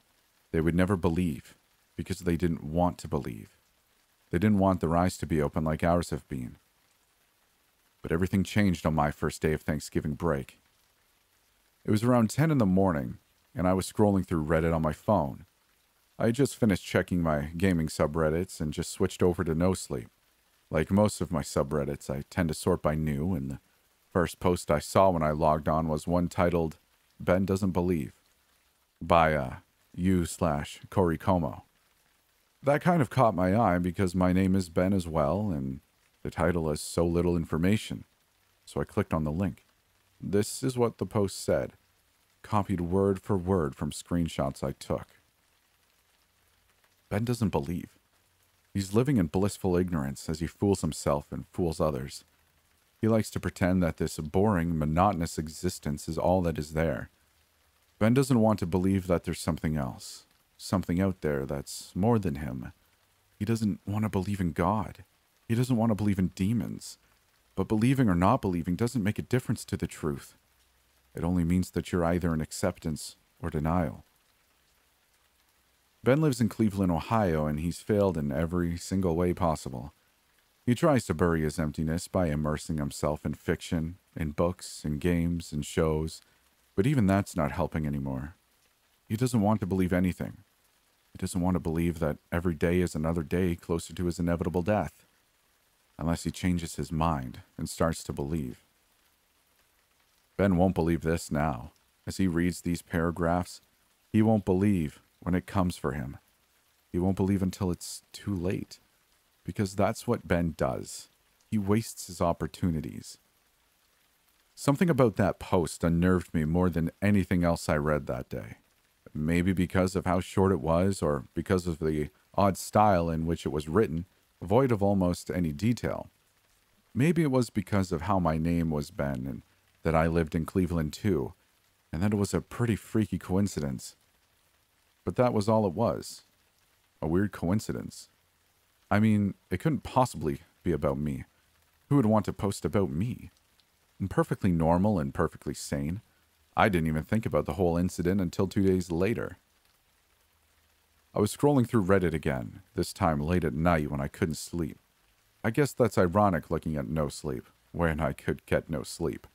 A: they would never believe because they didn't want to believe. They didn't want their eyes to be open like ours have been. But everything changed on my first day of Thanksgiving break. It was around 10 in the morning, and I was scrolling through Reddit on my phone. I had just finished checking my gaming subreddits and just switched over to Nosleep. Like most of my subreddits, I tend to sort by new, and the first post I saw when I logged on was one titled, Ben Doesn't Believe, by u/Corey Como. That kind of caught my eye because my name is Ben as well, and the title has so little information. So I clicked on the link. This is what the post said, copied word for word from screenshots I took. Ben doesn't believe. He's living in blissful ignorance as he fools himself and fools others. He likes to pretend that this boring, monotonous existence is all that is there. Ben doesn't want to believe that there's something else, something out there that's more than him. He doesn't want to believe in God. He doesn't want to believe in demons. But believing or not believing doesn't make a difference to the truth. It only means that you're either in acceptance or denial. Ben lives in Cleveland, Ohio, and he's failed in every single way possible. He tries to bury his emptiness by immersing himself in fiction, in books, in games, and shows, but even that's not helping anymore. He doesn't want to believe anything. He doesn't want to believe that every day is another day closer to his inevitable death, unless he changes his mind and starts to believe. Ben won't believe this now. As he reads these paragraphs, he won't believe when it comes for him. He won't believe until it's too late, because that's what Ben does. He wastes his opportunities. Something about that post unnerved me more than anything else I read that day. Maybe because of how short it was, or because of the odd style in which it was written, void of almost any detail. Maybe it was because of how my name was Ben, and that I lived in Cleveland too, and that it was a pretty freaky coincidence. But that was all it was. A weird coincidence. I mean, it couldn't possibly be about me. Who would want to post about me? I'm perfectly normal and perfectly sane. I didn't even think about the whole incident until 2 days later. I was scrolling through Reddit again, this time late at night when I couldn't sleep. I guess that's ironic looking at no sleep, when I could get no sleep.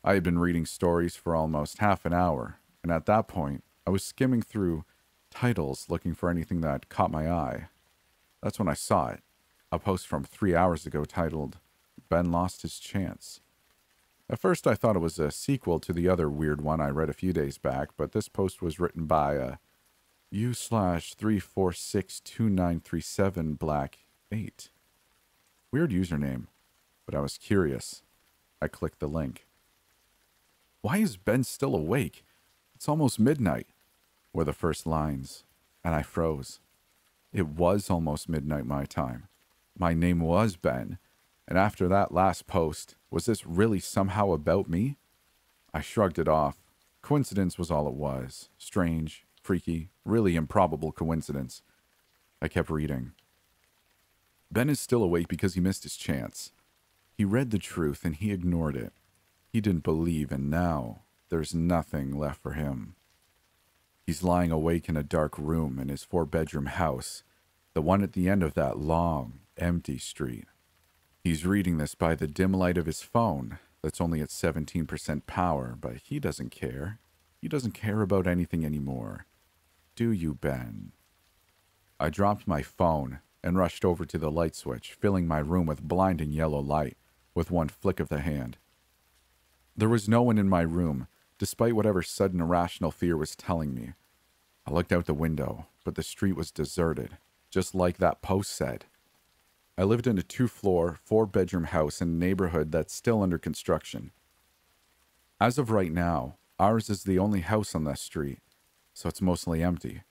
A: I had been reading stories for almost half an hour, and at that point, I was skimming through titles looking for anything that caught my eye. That's when I saw it, a post from 3 hours ago titled, Ben Lost His Chance. At first I thought it was a sequel to the other weird one I read a few days back, but this post was written by u/3462937 Black 8. Weird username, but I was curious. I clicked the link. Why is Ben still awake? It's almost midnight, were the first lines, and I froze. It was almost midnight my time. My name was Ben, and after that last post, was this really somehow about me? I shrugged it off. Coincidence was all it was. Strange, freaky, really improbable coincidence. I kept reading. Ben is still awake because he missed his chance. He read the truth and he ignored it. He didn't believe, and now there's nothing left for him. He's lying awake in a dark room in his 4-bedroom house, the one at the end of that long, empty street. He's reading this by the dim light of his phone that's only at 17% power, but he doesn't care. He doesn't care about anything anymore. Do you, Ben? I dropped my phone and rushed over to the light switch, filling my room with blinding yellow light with one flick of the hand. There was no one in my room, despite whatever sudden irrational fear was telling me. I looked out the window, but the street was deserted, just like that post said. I lived in a 2-floor, 4-bedroom house in a neighborhood that's still under construction. As of right now, ours is the only house on that street, so it's mostly empty.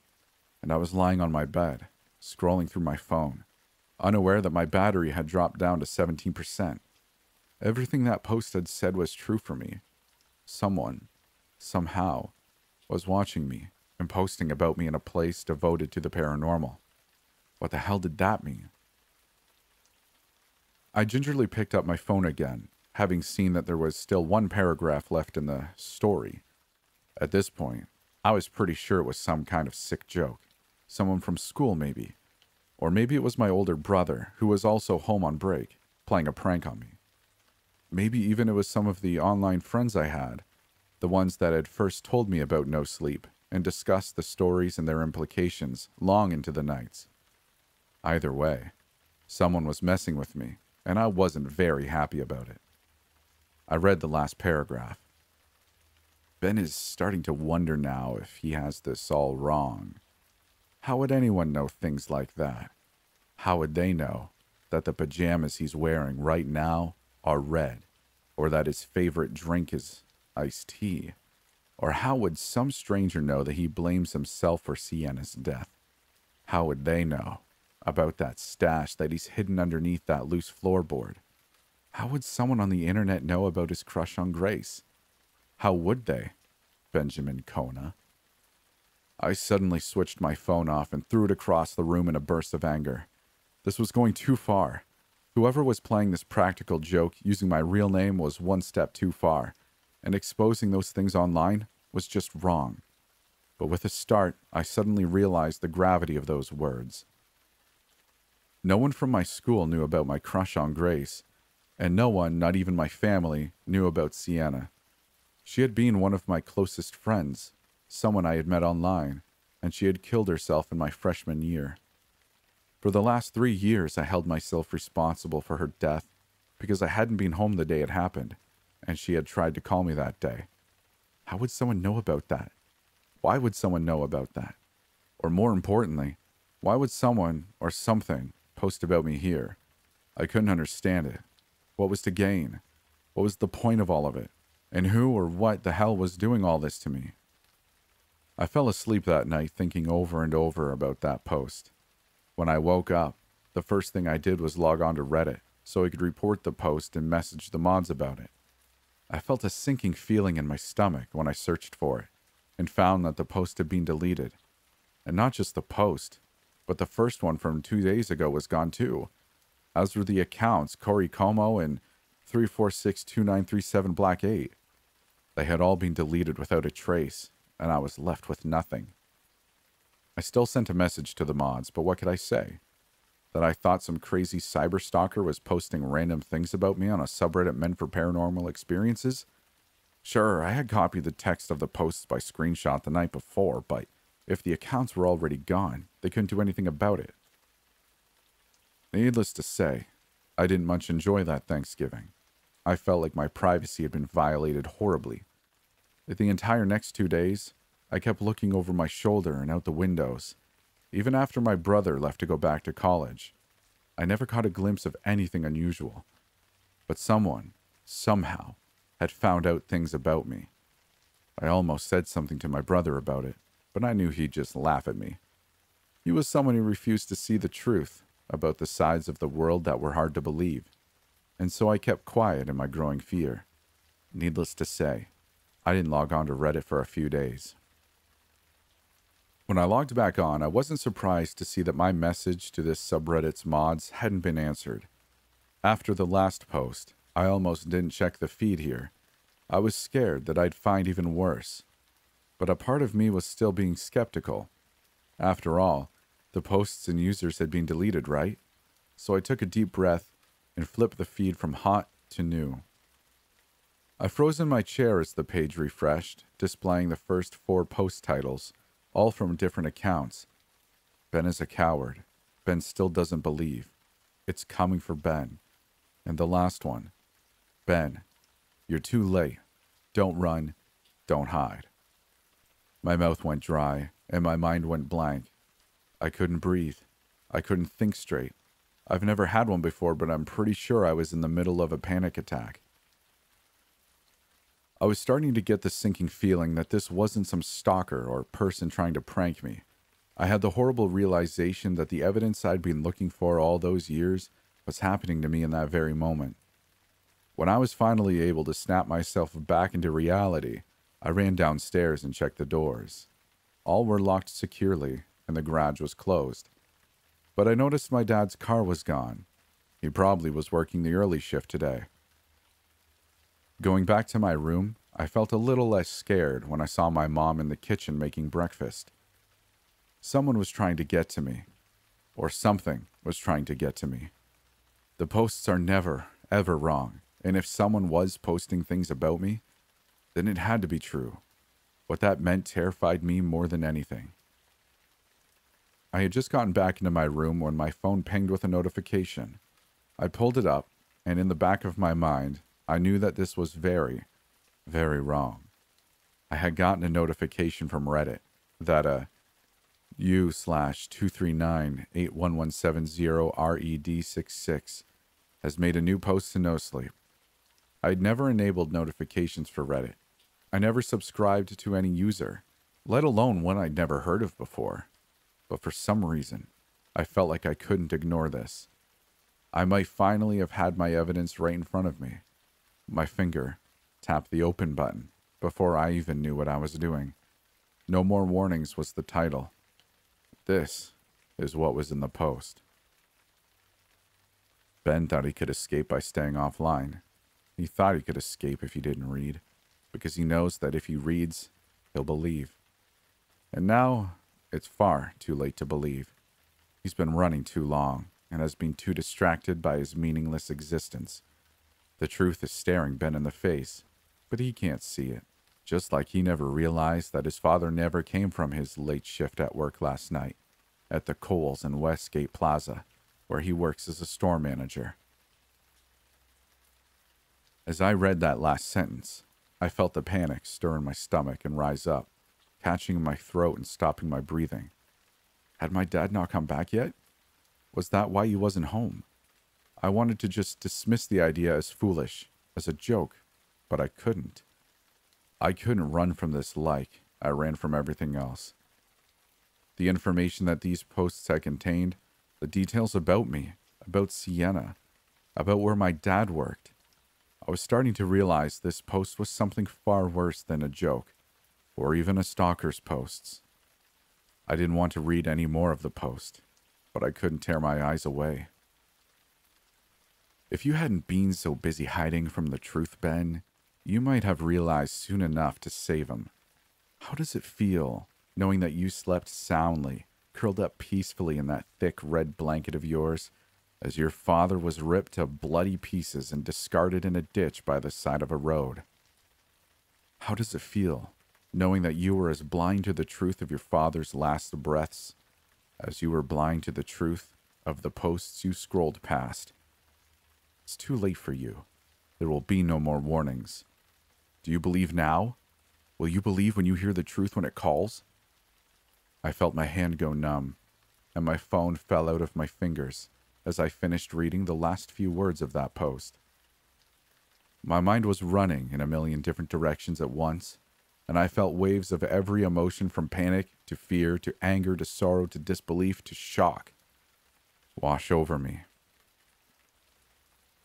A: And I was lying on my bed, scrolling through my phone, unaware that my battery had dropped down to 17%. Everything that post had said was true for me. Someone, somehow, was watching me and posting about me in a place devoted to the paranormal. What the hell did that mean? I gingerly picked up my phone again, having seen that there was still one paragraph left in the story. At this point, I was pretty sure it was some kind of sick joke. Someone from school, maybe. Or maybe it was my older brother, who was also home on break, playing a prank on me. Maybe even it was some of the online friends I had, the ones that had first told me about Nosleep and discussed the stories and their implications long into the nights. Either way, someone was messing with me, and I wasn't very happy about it. I read the last paragraph. Ben is starting to wonder now if he has this all wrong. How would anyone know things like that? How would they know that the pajamas he's wearing right now are red, or that his favorite drink is iced tea? Or how would some stranger know that he blames himself for Sienna's death? How would they know about that stash that he's hidden underneath that loose floorboard? How would someone on the internet know about his crush on Grace? How would they, Benjamin Kona? I suddenly switched my phone off and threw it across the room in a burst of anger. This was going too far. Whoever was playing this practical joke using my real name was one step too far, and exposing those things online was just wrong. But with a start, I suddenly realized the gravity of those words. No one from my school knew about my crush on Grace, and no one, not even my family, knew about Sienna. She had been one of my closest friends, someone I had met online, and she had killed herself in my freshman year. For the last 3 years, I held myself responsible for her death because I hadn't been home the day it happened, and she had tried to call me that day. How would someone know about that? Why would someone know about that? Or more importantly, why would someone or something post about me here? I couldn't understand it. What was to gain? What was the point of all of it? And who or what the hell was doing all this to me? I fell asleep that night thinking over and over about that post. When I woke up, the first thing I did was log on to Reddit so I could report the post and message the mods about it. I felt a sinking feeling in my stomach when I searched for it and found that the post had been deleted. And not just the post, but the first one from 2 days ago was gone too, as were the accounts Corey Como and 3462937 Black 8. They had all been deleted without a trace, and I was left with nothing. I still sent a message to the mods, but what could I say? That I thought some crazy cyberstalker was posting random things about me on a subreddit meant for paranormal experiences? Sure, I had copied the text of the posts by screenshot the night before, but if the accounts were already gone, they couldn't do anything about it. Needless to say, I didn't much enjoy that Thanksgiving. I felt like my privacy had been violated horribly. The entire next 2 days, I kept looking over my shoulder and out the windows. Even after my brother left to go back to college, I never caught a glimpse of anything unusual. But someone, somehow, had found out things about me. I almost said something to my brother about it, but I knew he'd just laugh at me. He was someone who refused to see the truth about the sides of the world that were hard to believe, and so I kept quiet in my growing fear. Needless to say, I didn't log on to Reddit for a few days. When I logged back on, I wasn't surprised to see that my message to this subreddit's mods hadn't been answered. After the last post, I almost didn't check the feed here. I was scared that I'd find even worse. But a part of me was still being skeptical. After all, the posts and users had been deleted, right? So I took a deep breath and flipped the feed from hot to new. I froze in my chair as the page refreshed, displaying the first 4 post titles, all from different accounts. Ben is a coward. Ben still doesn't believe. It's coming for Ben. And the last one. Ben, you're too late. Don't run. Don't hide. My mouth went dry, and my mind went blank. I couldn't breathe. I couldn't think straight. I've never had one before, but I'm pretty sure I was in the middle of a panic attack. I was starting to get the sinking feeling that this wasn't some stalker or person trying to prank me. I had the horrible realization that the evidence I'd been looking for all those years was happening to me in that very moment. When I was finally able to snap myself back into reality, I ran downstairs and checked the doors. All were locked securely, and the garage was closed. But I noticed my dad's car was gone. He probably was working the early shift today. Going back to my room, I felt a little less scared when I saw my mom in the kitchen making breakfast. Someone was trying to get to me. Or something was trying to get to me. The posts are never, ever wrong, And if someone was posting things about me, then it had to be true. What that meant terrified me more than anything. I had just gotten back into my room when my phone pinged with a notification. I pulled it up, and in the back of my mind, I knew that this was very, very wrong. I had gotten a notification from Reddit that u/239-81170-RED66 has made a new post to Nosleep. I'd never enabled notifications for Reddit. I never subscribed to any user, let alone one I'd never heard of before. But for some reason, I felt like I couldn't ignore this. I might finally have had my evidence right in front of me. My finger tapped the open button before I even knew what I was doing. No More Warnings was the title. This is what was in the post. Ben thought he could escape by staying offline. He thought he could escape if he didn't read, because he knows that if he reads, he'll believe. And now, it's far too late to believe. He's been running too long and has been too distracted by his meaningless existence. The truth is staring Ben in the face, but he can't see it. Just like he never realized that his father never came from his late shift at work last night at the Kohl's in Westgate Plaza, where he works as a store manager. As I read that last sentence, I felt the panic stir in my stomach and rise up, catching in my throat and stopping my breathing. Had my dad not come back yet? Was that why he wasn't home? I wanted to just dismiss the idea as foolish, as a joke, but I couldn't. I couldn't run from this like I ran from everything else. The information that these posts had contained, the details about me, about Sienna, about where my dad worked. I was starting to realize this post was something far worse than a joke, or even a stalker's posts. I didn't want to read any more of the post, but I couldn't tear my eyes away. If you hadn't been so busy hiding from the truth, Ben, you might have realized soon enough to save him. How does it feel, knowing that you slept soundly, curled up peacefully in that thick red blanket of yours, as your father was ripped to bloody pieces and discarded in a ditch by the side of a road? How does it feel, knowing that you were as blind to the truth of your father's last breaths as you were blind to the truth of the posts you scrolled past? It's too late for you. There will be no more warnings. Do you believe now? Will you believe when you hear the truth when it calls? I felt my hand go numb, and my phone fell out of my fingers as I finished reading the last few words of that post. My mind was running in a million different directions at once, and I felt waves of every emotion from panic to fear to anger to sorrow to disbelief to shock wash over me.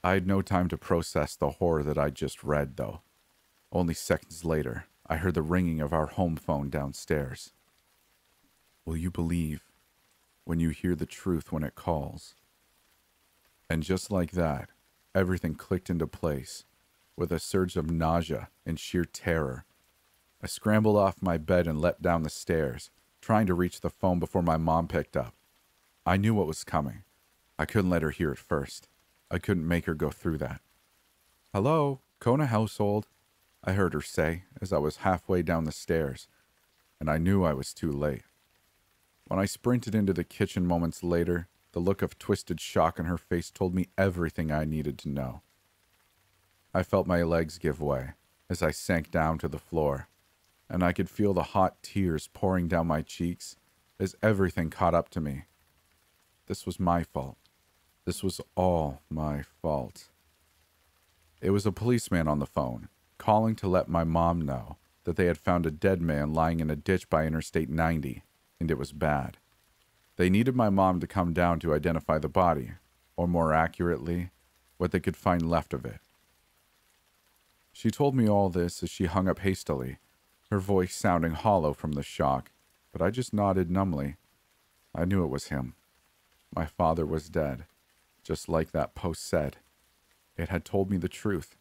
A: I had no time to process the horror that I'd just read, though. Only seconds later, I heard the ringing of our home phone downstairs. Will you believe when you hear the truth when it calls? And just like that, everything clicked into place, with a surge of nausea and sheer terror. I scrambled off my bed and leapt down the stairs, trying to reach the phone before my mom picked up. I knew what was coming. I couldn't let her hear it first. I couldn't make her go through that. "Hello, Kona household," I heard her say as I was halfway down the stairs, and I knew I was too late. When I sprinted into the kitchen moments later, the look of twisted shock on her face told me everything I needed to know. I felt my legs give way as I sank down to the floor, and I could feel the hot tears pouring down my cheeks as everything caught up to me. This was my fault. This was all my fault. It was a policeman on the phone, calling to let my mom know that they had found a dead man lying in a ditch by Interstate 90, and it was bad. They needed my mom to come down to identify the body, or more accurately, what they could find left of it. She told me all this as she hung up hastily, her voice sounding hollow from the shock, but I just nodded numbly. I knew it was him. My father was dead, just like that post said. It had told me the truth,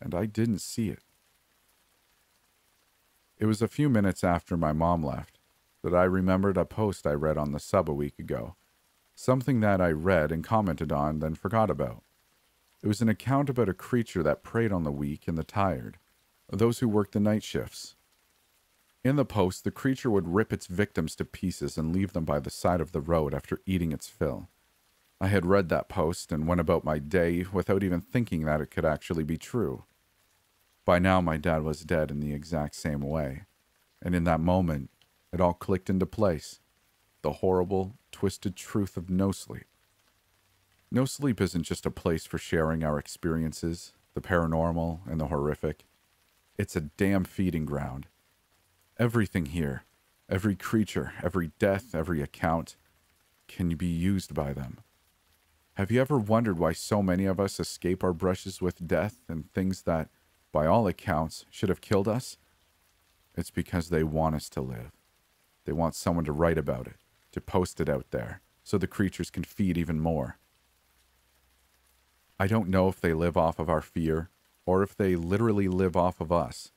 A: and I didn't see it. It was a few minutes after my mom left that I remembered a post I read on the sub a week ago, something that I read and commented on, then forgot about. It was an account about a creature that preyed on the weak and the tired, those who worked the night shifts. In the post, the creature would rip its victims to pieces and leave them by the side of the road after eating its fill. I had read that post and went about my day without even thinking that it could actually be true. By now, my dad was dead in the exact same way, and in that moment, it all clicked into place. The horrible, twisted truth of Nosleep. Nosleep isn't just a place for sharing our experiences, the paranormal and the horrific. It's a damn feeding ground. Everything here, every creature, every death, every account, can be used by them. Have you ever wondered why so many of us escape our brushes with death and things that, by all accounts, should have killed us? It's because they want us to live. They want someone to write about it, to post it out there, so the creatures can feed even more. I don't know if they live off of our fear, or if they literally live off of us.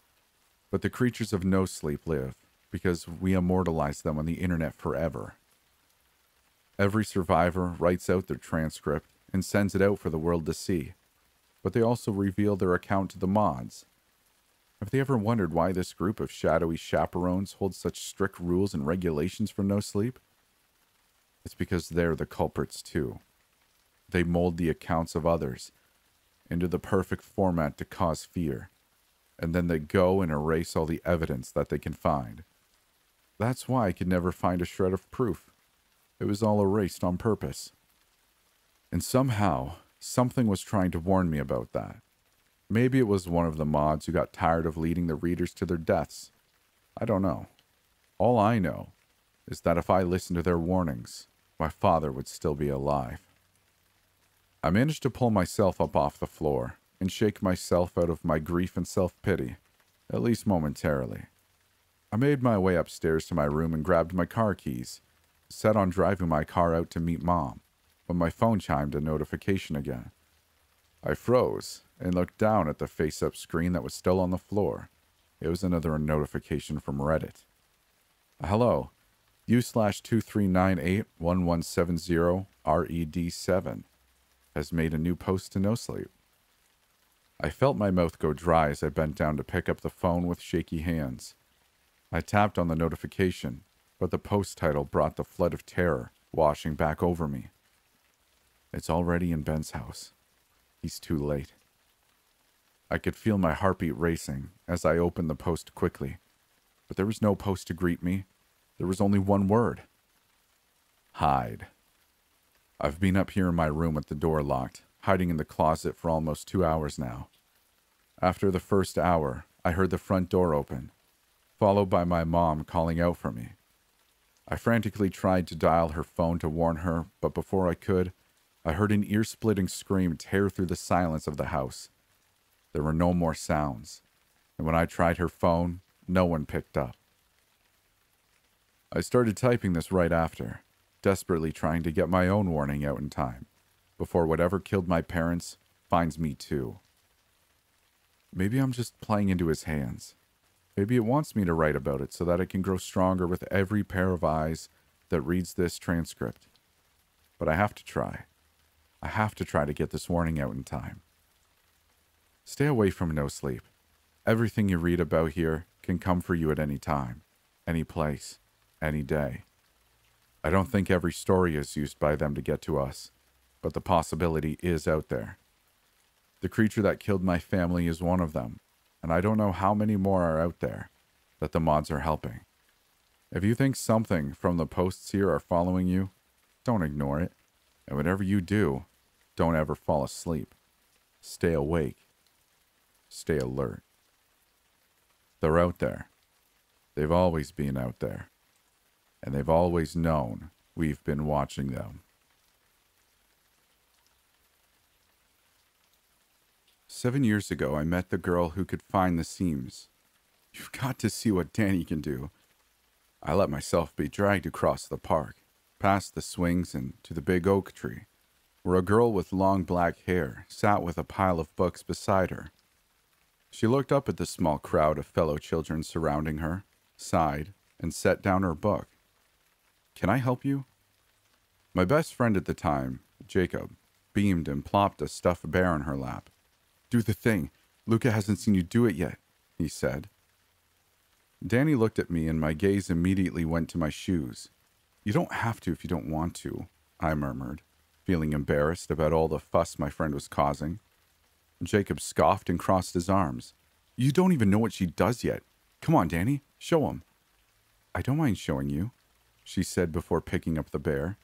A: But the creatures of Nosleep live, because we immortalize them on the internet forever. Every survivor writes out their transcript and sends it out for the world to see, but they also reveal their account to the mods. Have they ever wondered why this group of shadowy chaperones holds such strict rules and regulations for Nosleep? It's because they're the culprits too. They mold the accounts of others into the perfect format to cause fear, and then they go and erase all the evidence that they can find. That's why I could never find a shred of proof. It was all erased on purpose. And somehow, something was trying to warn me about that. Maybe it was one of the mods who got tired of leading the readers to their deaths. I don't know. All I know is that if I listened to their warnings, my father would still be alive. I managed to pull myself up off the floor and shake myself out of my grief and self-pity, at least momentarily. I made my way upstairs to my room and grabbed my car keys, set on driving my car out to meet Mom, when my phone chimed a notification again. I froze and looked down at the face-up screen that was still on the floor. It was another notification from Reddit. Hello, u/23981170RED7 has made a new post to Nosleep. I felt my mouth go dry as I bent down to pick up the phone with shaky hands. I tapped on the notification, but the post title brought the flood of terror washing back over me. It's already in Ben's house. He's too late. I could feel my heartbeat racing as I opened the post quickly, but there was no post to greet me. There was only one word. Hide. I've been up here in my room with the door locked, hiding in the closet for almost 2 hours now. After the first hour, I heard the front door open, followed by my mom calling out for me. I frantically tried to dial her phone to warn her, but before I could, I heard an ear-splitting scream tear through the silence of the house. There were no more sounds, and when I tried her phone, no one picked up. I started typing this right after, desperately trying to get my own warning out in time, before whatever killed my parents finds me too. Maybe I'm just playing into his hands. Maybe it wants me to write about it so that I can grow stronger with every pair of eyes that reads this transcript. But I have to try. I have to try to get this warning out in time. Stay away from Nosleep. Everything you read about here can come for you at any time, any place, any day. I don't think every story is used by them to get to us, but the possibility is out there. The creature that killed my family is one of them, and I don't know how many more are out there that the mods are helping. If you think something from the posts here are following you, don't ignore it, and whatever you do, don't ever fall asleep. Stay awake. Stay alert. They're out there. They've always been out there. And they've always known we've been watching them. 7 years ago, I met the girl who could find the seams. You've got to see what Danny can do. I let myself be dragged across the park, past the swings and to the big oak tree, where a girl with long black hair sat with a pile of books beside her. She looked up at the small crowd of fellow children surrounding her, sighed, and set down her book. "Can I help you?" My best friend at the time, Jacob, beamed and plopped a stuffed bear on her lap. "Do the thing. Luca hasn't seen you do it yet," he said. Danny looked at me and my gaze immediately went to my shoes. "You don't have to if you don't want to," I murmured, feeling embarrassed about all the fuss my friend was causing. Jacob scoffed and crossed his arms. "You don't even know what she does yet. Come on, Danny, show him." "I don't mind showing you," she said before picking up the bear.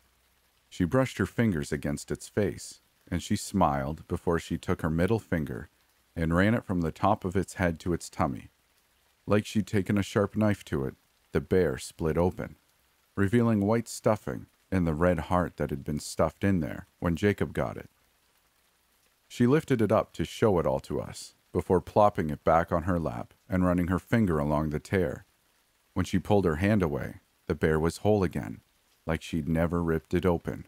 A: She brushed her fingers against its face, and she smiled before she took her middle finger and ran it from the top of its head to its tummy. Like she'd taken a sharp knife to it, the bear split open, revealing white stuffing and the red heart that had been stuffed in there when Jacob got it. She lifted it up to show it all to us, before plopping it back on her lap and running her finger along the tear. When she pulled her hand away, the bear was whole again, like she'd never ripped it open.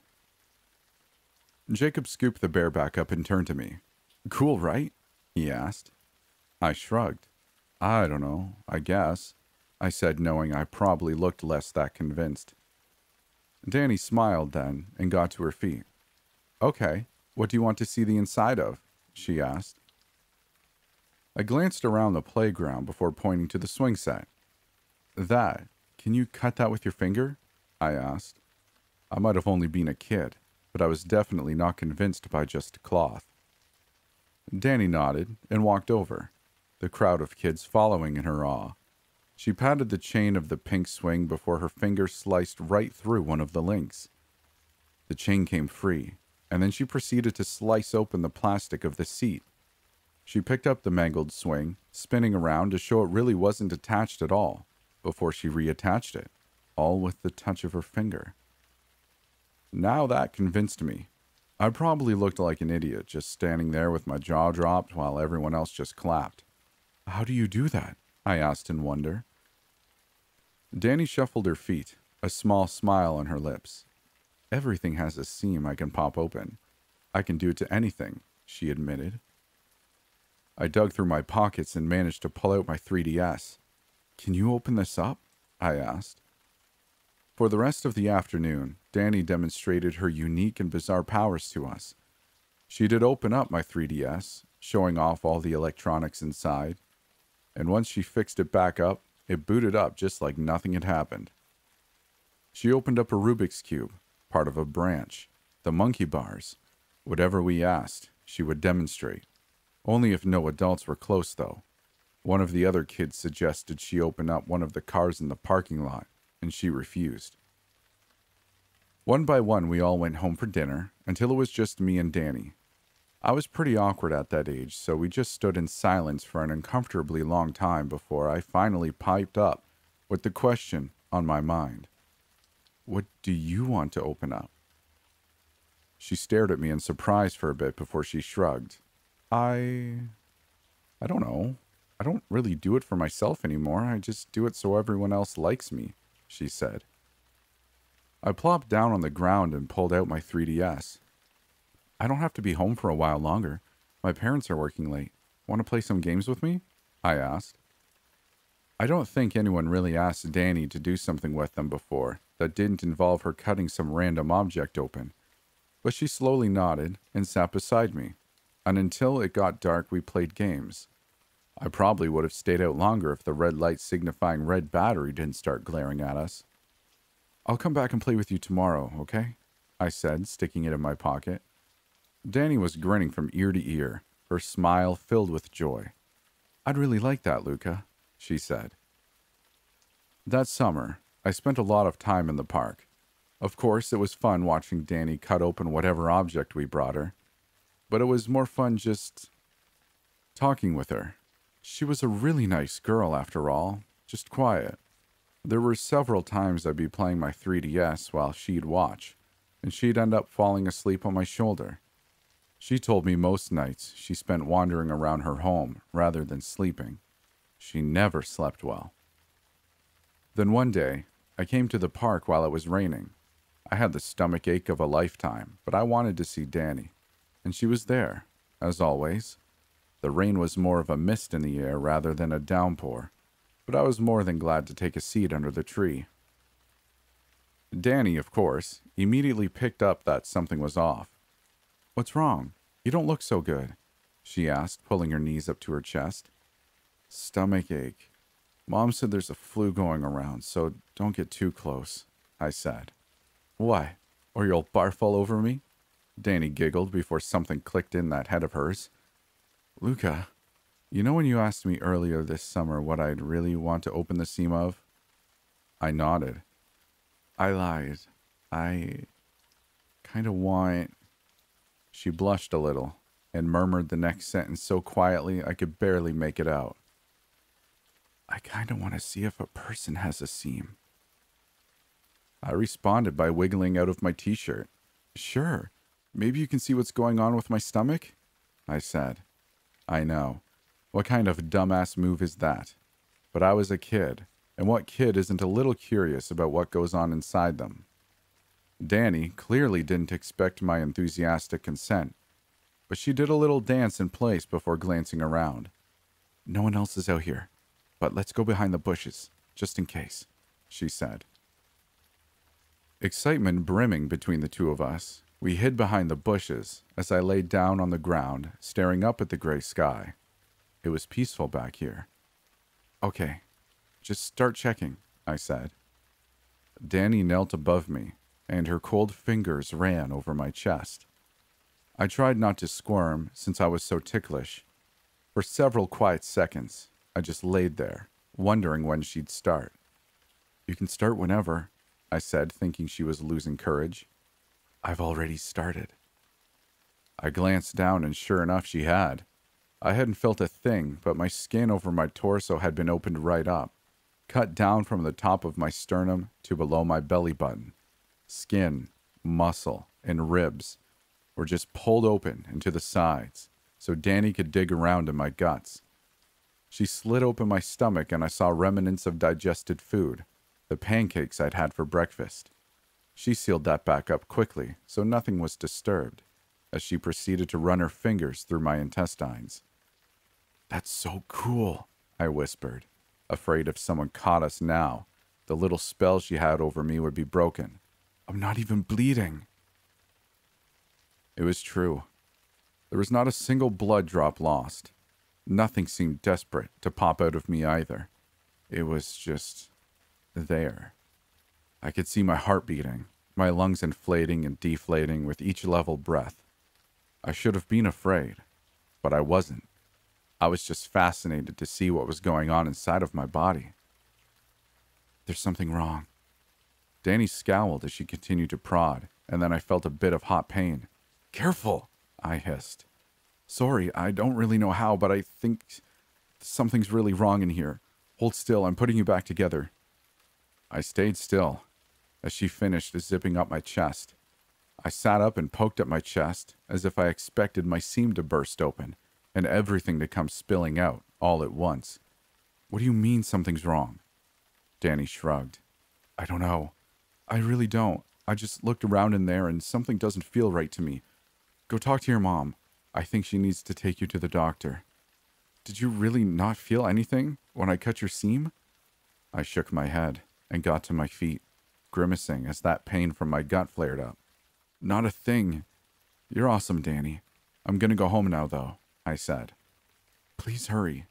A: Jacob scooped the bear back up and turned to me. "Cool, right?" he asked. I shrugged. "I don't know, I guess," I said, knowing I probably looked less that convinced. Danny smiled then and got to her feet. "Okay, what do you want to see the inside of?" she asked. I glanced around the playground before pointing to the swing set. Can you cut that with your finger?" I asked. I might have only been a kid, but I was definitely not convinced by just cloth. Danny nodded and walked over, the crowd of kids following in her awe. She patted the chain of the pink swing before her finger sliced right through one of the links. The chain came free, and then she proceeded to slice open the plastic of the seat. She picked up the mangled swing, spinning around to show it really wasn't attached at all, before she reattached it, all with the touch of her finger. Now that convinced me. I probably looked like an idiot, just standing there with my jaw dropped while everyone else just clapped. "How do you do that?" I asked in wonder. Danny shuffled her feet, a small smile on her lips. "Everything has a seam I can pop open. I can do it to anything," she admitted. I dug through my pockets and managed to pull out my 3DS. "Can you open this up?" I asked. For the rest of the afternoon, Danny demonstrated her unique and bizarre powers to us. She did open up my 3DS, showing off all the electronics inside, and once she fixed it back up, it booted up just like nothing had happened. She opened up a Rubik's Cube, part of a branch, the monkey bars. Whatever we asked, she would demonstrate. Only if no adults were close, though. One of the other kids suggested she open up one of the cars in the parking lot, and she refused. One by one, we all went home for dinner, until it was just me and Danny. I was pretty awkward at that age, so we just stood in silence for an uncomfortably long time before I finally piped up with the question on my mind. "What do you want to open up?" She stared at me in surprise for a bit before she shrugged. I don't know. I don't really do it for myself anymore. I just do it so everyone else likes me," she said. I plopped down on the ground and pulled out my 3DS. "I don't have to be home for a while longer. My parents are working late. Want to play some games with me?" I asked. I don't think anyone really asked Danny to do something with them before that didn't involve her cutting some random object open, but she slowly nodded and sat beside me, and until it got dark we played games. I probably would have stayed out longer if the red light signifying red battery didn't start glaring at us. "I'll come back and play with you tomorrow, okay?" I said, sticking it in my pocket. Danny was grinning from ear to ear, her smile filled with joy. "I'd really like that, Luca," she said. That summer, I spent a lot of time in the park. Of course, it was fun watching Danny cut open whatever object we brought her, but it was more fun just talking with her. She was a really nice girl, after all, just quiet. There were several times I'd be playing my 3DS while she'd watch, and she'd end up falling asleep on my shoulder. She told me most nights she spent wandering around her home rather than sleeping. She never slept well. Then one day, I came to the park while it was raining. I had the stomach ache of a lifetime, but I wanted to see Danny, and she was there, as always. The rain was more of a mist in the air rather than a downpour, but I was more than glad to take a seat under the tree. Danny, of course, immediately picked up that something was off. What's wrong? You don't look so good, she asked, pulling her knees up to her chest. Stomach ache. Mom said there's a flu going around, so don't get too close, I said. Why? Or you'll barf all over me? Danny giggled before something clicked in that head of hers. Luca, you know when you asked me earlier this summer what I'd really want to open the seam of? I nodded. I lied. I kind of want... She blushed a little and murmured the next sentence so quietly I could barely make it out. I kind of want to see if a person has a seam. I responded by wiggling out of my t-shirt. Sure, maybe you can see what's going on with my stomach? I said. I know. What kind of dumbass move is that? But I was a kid, and what kid isn't a little curious about what goes on inside them? Danny clearly didn't expect my enthusiastic consent, but she did a little dance in place before glancing around. No one else is out here, but let's go behind the bushes, just in case, she said. Excitement brimming between the two of us, we hid behind the bushes as I laid down on the ground, staring up at the gray sky. It was peaceful back here. Okay, just start checking, I said. Danny knelt above me, and her cold fingers ran over my chest. I tried not to squirm since I was so ticklish. For several quiet seconds, I just laid there, wondering when she'd start. You can start whenever, I said, thinking she was losing courage. I've already started. I glanced down, and sure enough, she had. I hadn't felt a thing, but my skin over my torso had been opened right up, cut down from the top of my sternum to below my belly button. Skin, muscle, and ribs were just pulled open into the sides, so Danny could dig around in my guts. She slid open my stomach, and I saw remnants of digested food, the pancakes I'd had for breakfast. She sealed that back up quickly, so nothing was disturbed, as she proceeded to run her fingers through my intestines. That's so cool, I whispered, afraid if someone caught us now, the little spell she had over me would be broken. I'm not even bleeding. It was true. There was not a single blood drop lost. Nothing seemed desperate to pop out of me either. It was just there. I could see my heart beating, my lungs inflating and deflating with each level breath. I should have been afraid, but I wasn't. I was just fascinated to see what was going on inside of my body. There's something wrong. Danny scowled as she continued to prod, and then I felt a bit of hot pain. Careful, I hissed. Sorry, I don't really know how, but I think something's really wrong in here. Hold still, I'm putting you back together. I stayed still as she finished zipping up my chest. I sat up and poked at my chest as if I expected my seam to burst open and everything to come spilling out all at once. What do you mean something's wrong? Danny shrugged. I don't know. I really don't. I just looked around in there and something doesn't feel right to me. Go talk to your mom. I think she needs to take you to the doctor. Did you really not feel anything when I cut your seam? I shook my head and got to my feet, grimacing as that pain from my gut flared up. Not a thing. You're awesome, Danny. I'm gonna go home now, though, I said. Please hurry.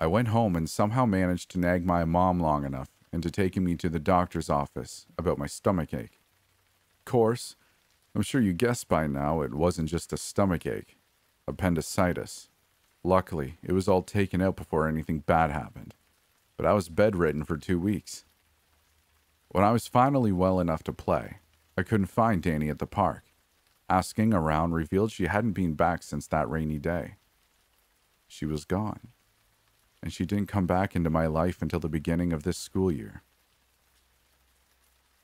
A: I went home and somehow managed to nag my mom long enough into taking me to the doctor's office about my stomachache. Of course, I'm sure you guessed by now it wasn't just a stomachache. Appendicitis. Luckily, it was all taken out before anything bad happened. But I was bedridden for 2 weeks. When I was finally well enough to play, I couldn't find Danny at the park. Asking around revealed she hadn't been back since that rainy day. She was gone. And she didn't come back into my life until the beginning of this school year.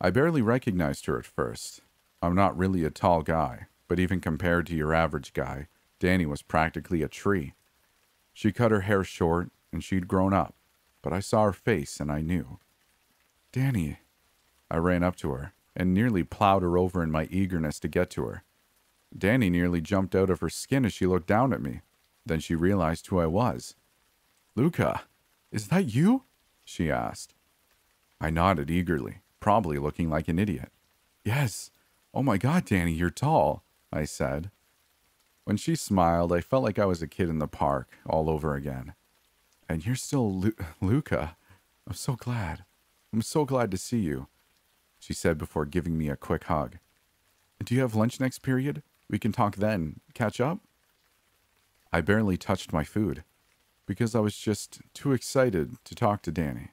A: I barely recognized her at first. I'm not really a tall guy, but even compared to your average guy, Danny was practically a tree. She cut her hair short, and she'd grown up, but I saw her face and I knew. Danny. I ran up to her and nearly plowed her over in my eagerness to get to her. Danny nearly jumped out of her skin as she looked down at me. Then she realized who I was. Luca, is that you? She asked. I nodded eagerly, probably looking like an idiot. Yes. Oh my God, Danny, you're tall. I said. When she smiled, I felt like I was a kid in the park all over again. And you're still Luca. I'm so glad. I'm so glad to see you, she said before giving me a quick hug. Do you have lunch next period? We can talk then. Catch up? I barely touched my food because I was just too excited to talk to Danny.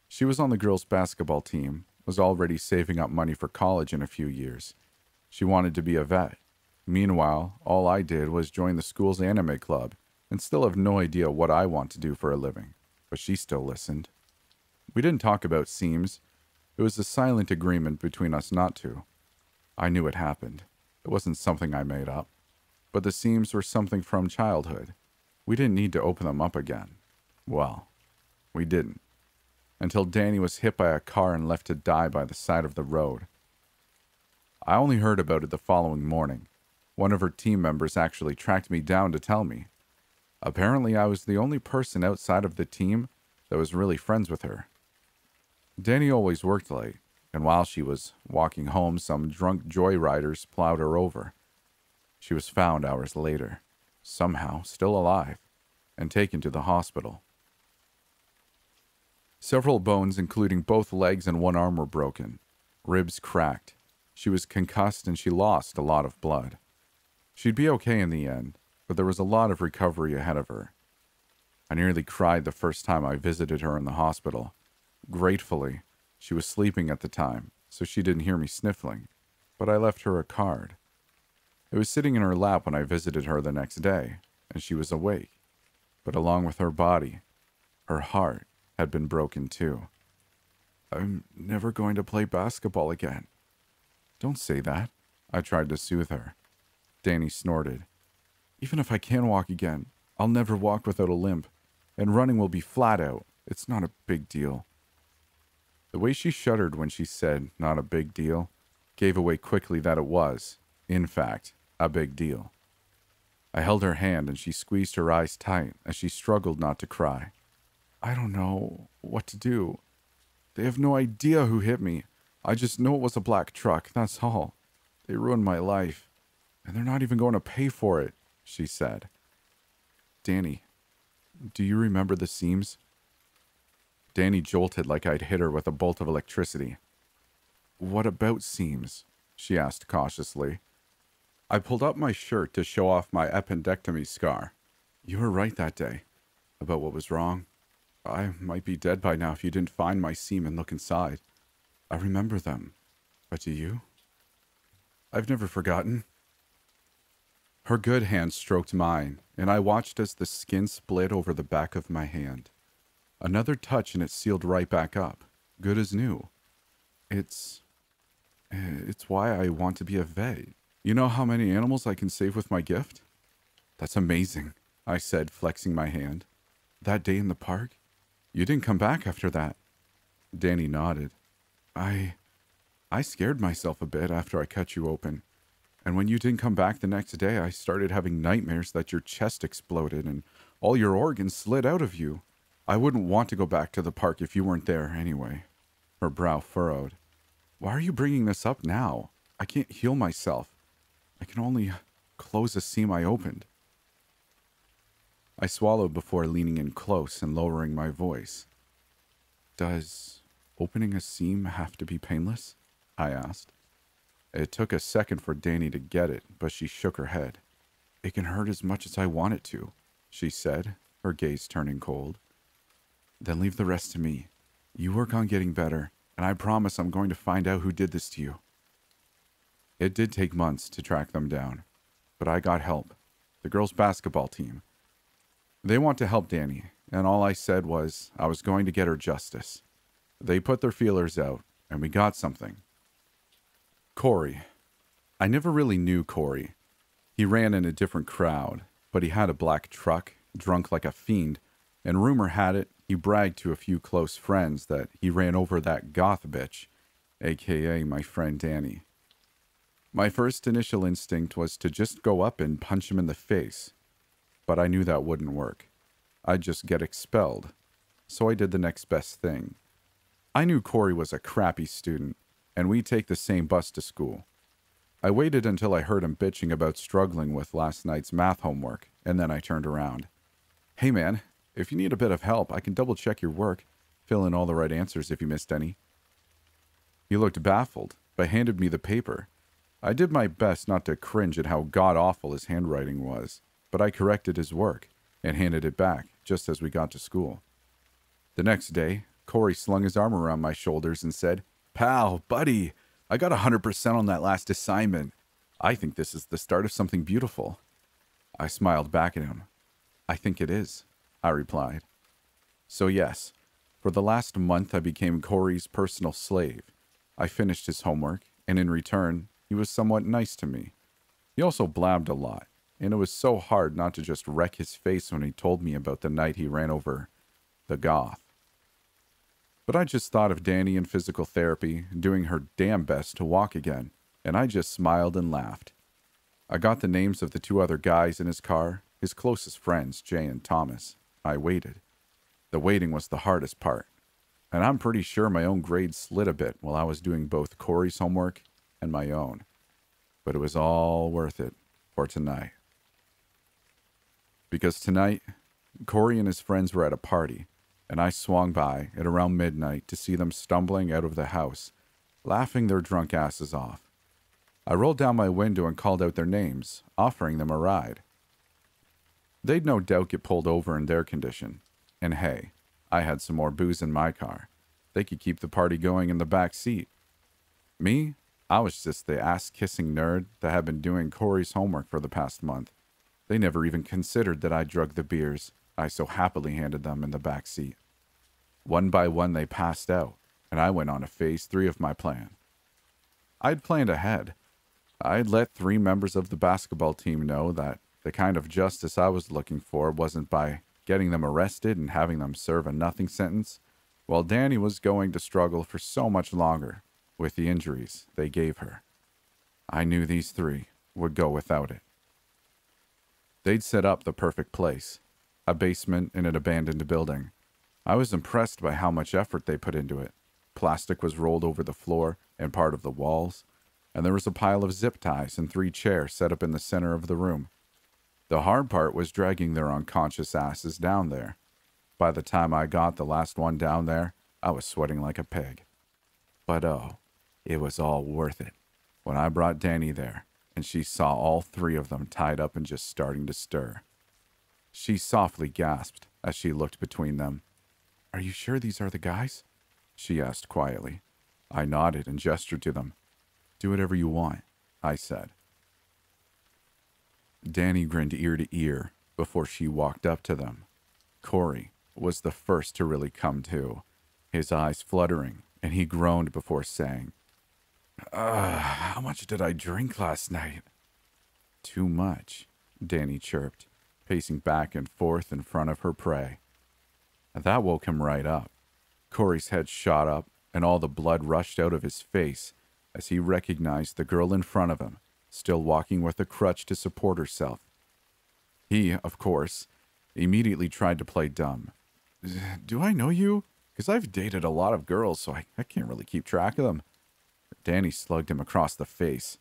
A: She was on the girls' basketball team, was already saving up money for college in a few years. She wanted to be a vet. Meanwhile, all I did was join the school's anime club and still have no idea what I want to do for a living. But she still listened. We didn't talk about seams. It was a silent agreement between us not to. I knew it happened. It wasn't something I made up. But the seams were something from childhood. We didn't need to open them up again. Well, we didn't. Until Danny was hit by a car and left to die by the side of the road. I only heard about it the following morning. One of her team members actually tracked me down to tell me. Apparently, I was the only person outside of the team that was really friends with her. Danny always worked late, and while she was walking home, some drunk joyriders plowed her over. She was found hours later, somehow still alive, and taken to the hospital. Several bones, including both legs and one arm, were broken. Ribs cracked. She was concussed and she lost a lot of blood. She'd be okay in the end, but there was a lot of recovery ahead of her. I nearly cried the first time I visited her in the hospital. Gratefully, she was sleeping at the time, so she didn't hear me sniffling, but I left her a card. It was sitting in her lap when I visited her the next day, and she was awake. But along with her body, her heart had been broken too. I'm never going to play basketball again. Don't say that. I tried to soothe her. Danny snorted. Even if I can walk again, I'll never walk without a limp, and running will be flat out. It's not a big deal. The way she shuddered when she said, not a big deal, gave away quickly that it was, in fact, a big deal. I held her hand and she squeezed her eyes tight as she struggled not to cry. I don't know what to do. They have no idea who hit me. I just know it was a black truck, that's all. They ruined my life, and they're not even going to pay for it, she said. Danny, do you remember the seams? Danny jolted like I'd hit her with a bolt of electricity. What about seams? She asked cautiously. I pulled up my shirt to show off my appendectomy scar. You were right that day about what was wrong. I might be dead by now if you didn't find my seam and look inside. I remember them. But do you? I've never forgotten. Her good hand stroked mine, and I watched as the skin split over the back of my hand. Another touch and it sealed right back up, good as new. It's why I want to be a vet. You know how many animals I can save with my gift? That's amazing, I said, flexing my hand. That day in the park? You didn't come back after that. Danny nodded. I scared myself a bit after I cut you open. And when you didn't come back the next day, I started having nightmares that your chest exploded and all your organs slid out of you. I wouldn't want to go back to the park if you weren't there anyway. Her brow furrowed. Why are you bringing this up now? I can't heal myself. I can only close a seam I opened. I swallowed before leaning in close and lowering my voice. Does opening a seam have to be painless? I asked. It took a second for Danny to get it, but she shook her head. It can hurt as much as I want it to, she said, her gaze turning cold. Then leave the rest to me. You work on getting better, and I promise I'm going to find out who did this to you. It did take months to track them down, but I got help. The girls' basketball team. They want to help Danny, and all I said was I was going to get her justice. They put their feelers out, and we got something. Corey. I never really knew Corey. He ran in a different crowd, but he had a black truck, drunk like a fiend, and rumor had it he bragged to a few close friends that he ran over that goth bitch, aka my friend Danny. My first initial instinct was to just go up and punch him in the face, but I knew that wouldn't work. I'd just get expelled, so I did the next best thing. I knew Corey was a crappy student, and we'd take the same bus to school. I waited until I heard him bitching about struggling with last night's math homework, and then I turned around. "Hey man, if you need a bit of help, I can double-check your work, fill in all the right answers if you missed any." He looked baffled, but handed me the paper. I did my best not to cringe at how god-awful his handwriting was, but I corrected his work and handed it back just as we got to school. The next day, Corey slung his arm around my shoulders and said, "Pal, buddy, I got 100% on that last assignment. I think this is the start of something beautiful." I smiled back at him. "I think it is," I replied. So yes, for the last month I became Corey's personal slave. I finished his homework, and in return, he was somewhat nice to me. He also blabbed a lot, and it was so hard not to just wreck his face when he told me about the night he ran over the goth. But I just thought of Danny in physical therapy, doing her damn best to walk again, and I just smiled and laughed. I got the names of the 2 other guys in his car, his closest friends, Jay and Thomas. I waited. The waiting was the hardest part, and I'm pretty sure my own grades slid a bit while I was doing both Corey's homework and my own. But it was all worth it for tonight. Because tonight, Corey and his friends were at a party, and I swung by at around midnight to see them stumbling out of the house, laughing their drunk asses off. I rolled down my window and called out their names, offering them a ride. They'd no doubt get pulled over in their condition. And hey, I had some more booze in my car. They could keep the party going in the back seat. Me? I was just the ass-kissing nerd that had been doing Corey's homework for the past month. They never even considered that I drugged the beers I so happily handed them in the back seat. One by one they passed out, and I went on to phase 3 of my plan. I'd planned ahead. I'd let 3 members of the basketball team know that the kind of justice I was looking for wasn't by getting them arrested and having them serve a nothing sentence, while Danny was going to struggle for so much longer with the injuries they gave her. I knew these 3 would go without it. They'd set up the perfect place, a basement in an abandoned building. I was impressed by how much effort they put into it. Plastic was rolled over the floor and part of the walls, and there was a pile of zip ties and 3 chairs set up in the center of the room. The hard part was dragging their unconscious asses down there. By the time I got the last one down there, I was sweating like a pig. But oh, it was all worth it when I brought Danny there, and she saw all 3 of them tied up and just starting to stir. She softly gasped as she looked between them. "Are you sure these are the guys?" she asked quietly. I nodded and gestured to them. "Do whatever you want," I said. Danny grinned ear to ear before she walked up to them. Corey was the first to really come to, his eyes fluttering, and he groaned before saying, How much did I drink last night?" "Too much," Danny chirped, pacing back and forth in front of her prey. That woke him right up. Corey's head shot up, and all the blood rushed out of his face as he recognized the girl in front of him, still walking with a crutch to support herself. He, of course, immediately tried to play dumb. "Do I know you? Because I've dated a lot of girls, so I can't really keep track of them." Danny slugged him across the face.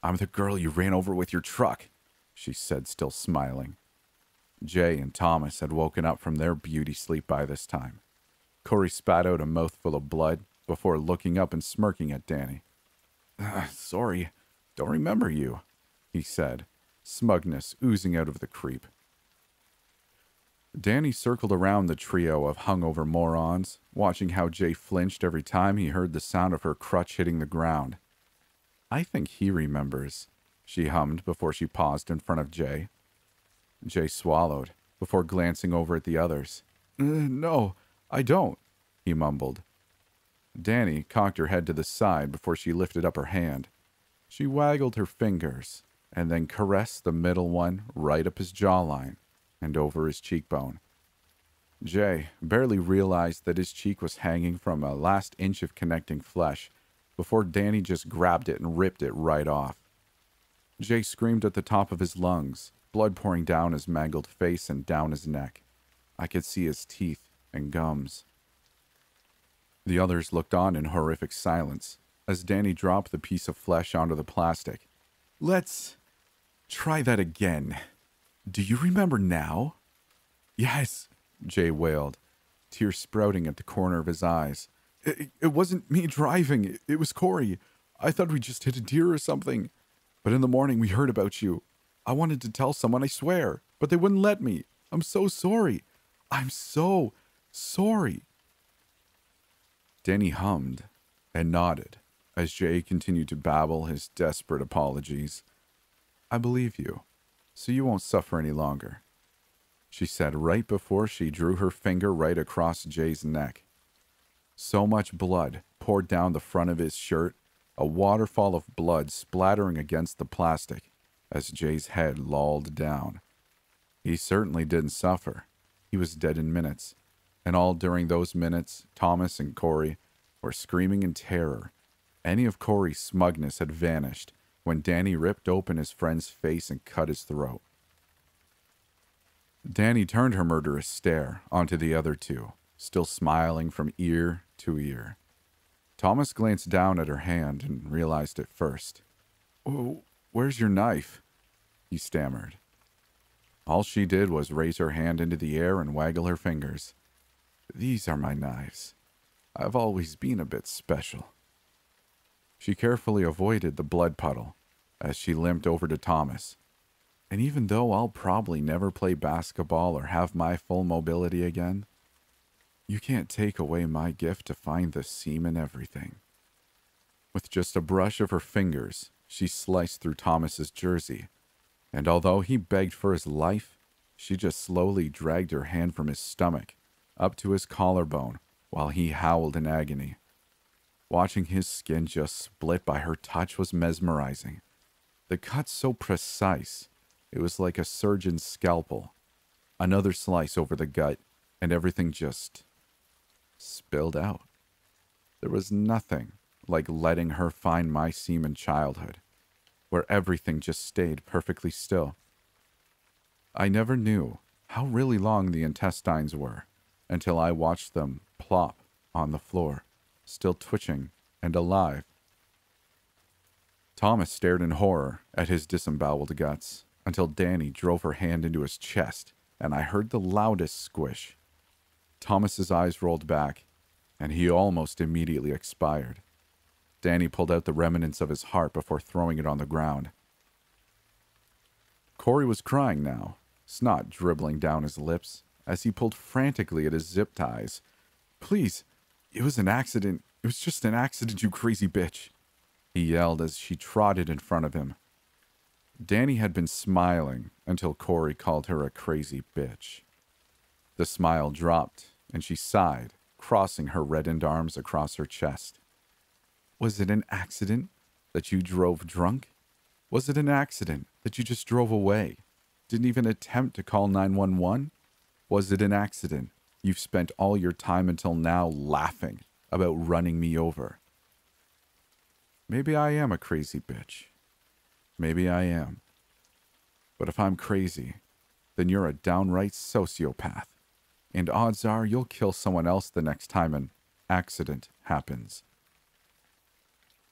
A: "I'm the girl you ran over with your truck," she said, still smiling. Jay and Thomas had woken up from their beauty sleep by this time. Corey spat out a mouthful of blood before looking up and smirking at Danny. "Sorry, don't remember you," he said, smugness oozing out of the creep. Danny circled around the trio of hungover morons, watching how Jay flinched every time he heard the sound of her crutch hitting the ground. "I think he remembers," she hummed before she paused in front of Jay. Jay swallowed before glancing over at the others. No, I don't," he mumbled. Danny cocked her head to the side before she lifted up her hand. She waggled her fingers and then caressed the middle one right up his jawline and over his cheekbone. Jay barely realized that his cheek was hanging from a last inch of connecting flesh before Danny just grabbed it and ripped it right off. Jay screamed at the top of his lungs, blood pouring down his mangled face and down his neck. I could see his teeth and gums. The others looked on in horrific silence as Danny dropped the piece of flesh onto the plastic Let's try that again. Do you remember now? Yes, Jay wailed, tears sprouting at the corner of his eyes. It wasn't me driving. It was Corey. I thought we just hit a deer or something. But in the morning we heard about you. I wanted to tell someone, I swear, but they wouldn't let me. I'm so sorry. I'm so sorry. Danny hummed and nodded as Jay continued to babble his desperate apologies. I believe you, so you won't suffer any longer, she said right before she drew her finger right across Jay's neck. So much blood poured down the front of his shirt, a waterfall of blood splattering against the plastic as Jay's head lolled down. He certainly didn't suffer. He was dead in minutes, and all during those minutes, Thomas and Corey were screaming in terror. Any of Corey's smugness had vanished when Danny ripped open his friend's face and cut his throat. Danny turned her murderous stare onto the other two, still smiling from ear to ear. Thomas glanced down at her hand and realized it first. "Oh, where's your knife?" he stammered. All she did was raise her hand into the air and waggle her fingers. "These are my knives. I've always been a bit special." She carefully avoided the blood puddle as she limped over to Thomas. And even though I'll probably never play basketball or have my full mobility again, you can't take away my gift to find the seam in everything. With just a brush of her fingers, she sliced through Thomas's jersey, and although he begged for his life, she just slowly dragged her hand from his stomach up to his collarbone while he howled in agony. Watching his skin just split by her touch was mesmerizing. The cut so precise, it was like a surgeon's scalpel. Another slice over the gut, and everything just spilled out. There was nothing like letting her find my seam in childhood, where everything just stayed perfectly still. I never knew how really long the intestines were until I watched them plop on the floor, still twitching and alive. Thomas stared in horror at his disemboweled guts until Danny drove her hand into his chest and I heard the loudest squish. Thomas's eyes rolled back and he almost immediately expired. Danny pulled out the remnants of his heart before throwing it on the ground. Corey was crying now, snot dribbling down his lips as he pulled frantically at his zip ties. "Please, it was an accident. It was just an accident, you crazy bitch," he yelled as she trotted in front of him. Danny had been smiling until Corey called her a crazy bitch. The smile dropped and she sighed, crossing her reddened arms across her chest. "Was it an accident that you drove drunk? Was it an accident that you just drove away? Didn't even attempt to call 911? Was it an accident you've spent all your time until now laughing about running me over?" Maybe I am a crazy bitch. Maybe I am. But if I'm crazy, then you're a downright sociopath. And odds are you'll kill someone else the next time an accident happens.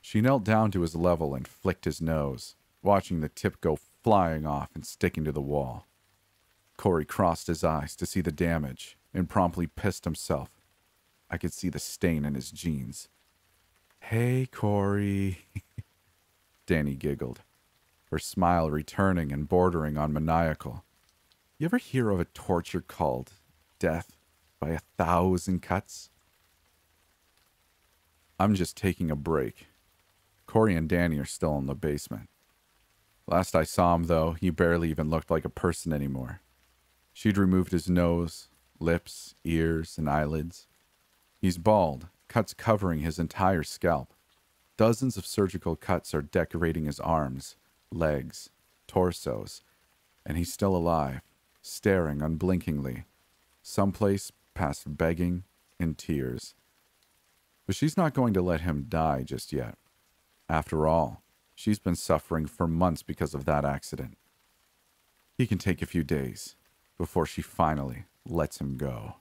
A: She knelt down to his level and flicked his nose, watching the tip go flying off and sticking to the wall. Corey crossed his eyes to see the damage and promptly pissed himself. I could see the stain in his jeans. "Hey, Corey," Danny giggled, her smile returning and bordering on maniacal. "You ever hear of a torture called death by 1,000 cuts?" I'm just taking a break. Corey and Danny are still in the basement. Last I saw him, though, he barely even looked like a person anymore. She'd removed his nose, lips, ears, and eyelids. He's bald, cuts covering his entire scalp. Dozens of surgical cuts are decorating his arms, legs, torsos, and he's still alive, staring unblinkingly, someplace past begging and tears. But she's not going to let him die just yet. After all, she's been suffering for months because of that accident. He can take a few days before she finally lets him go.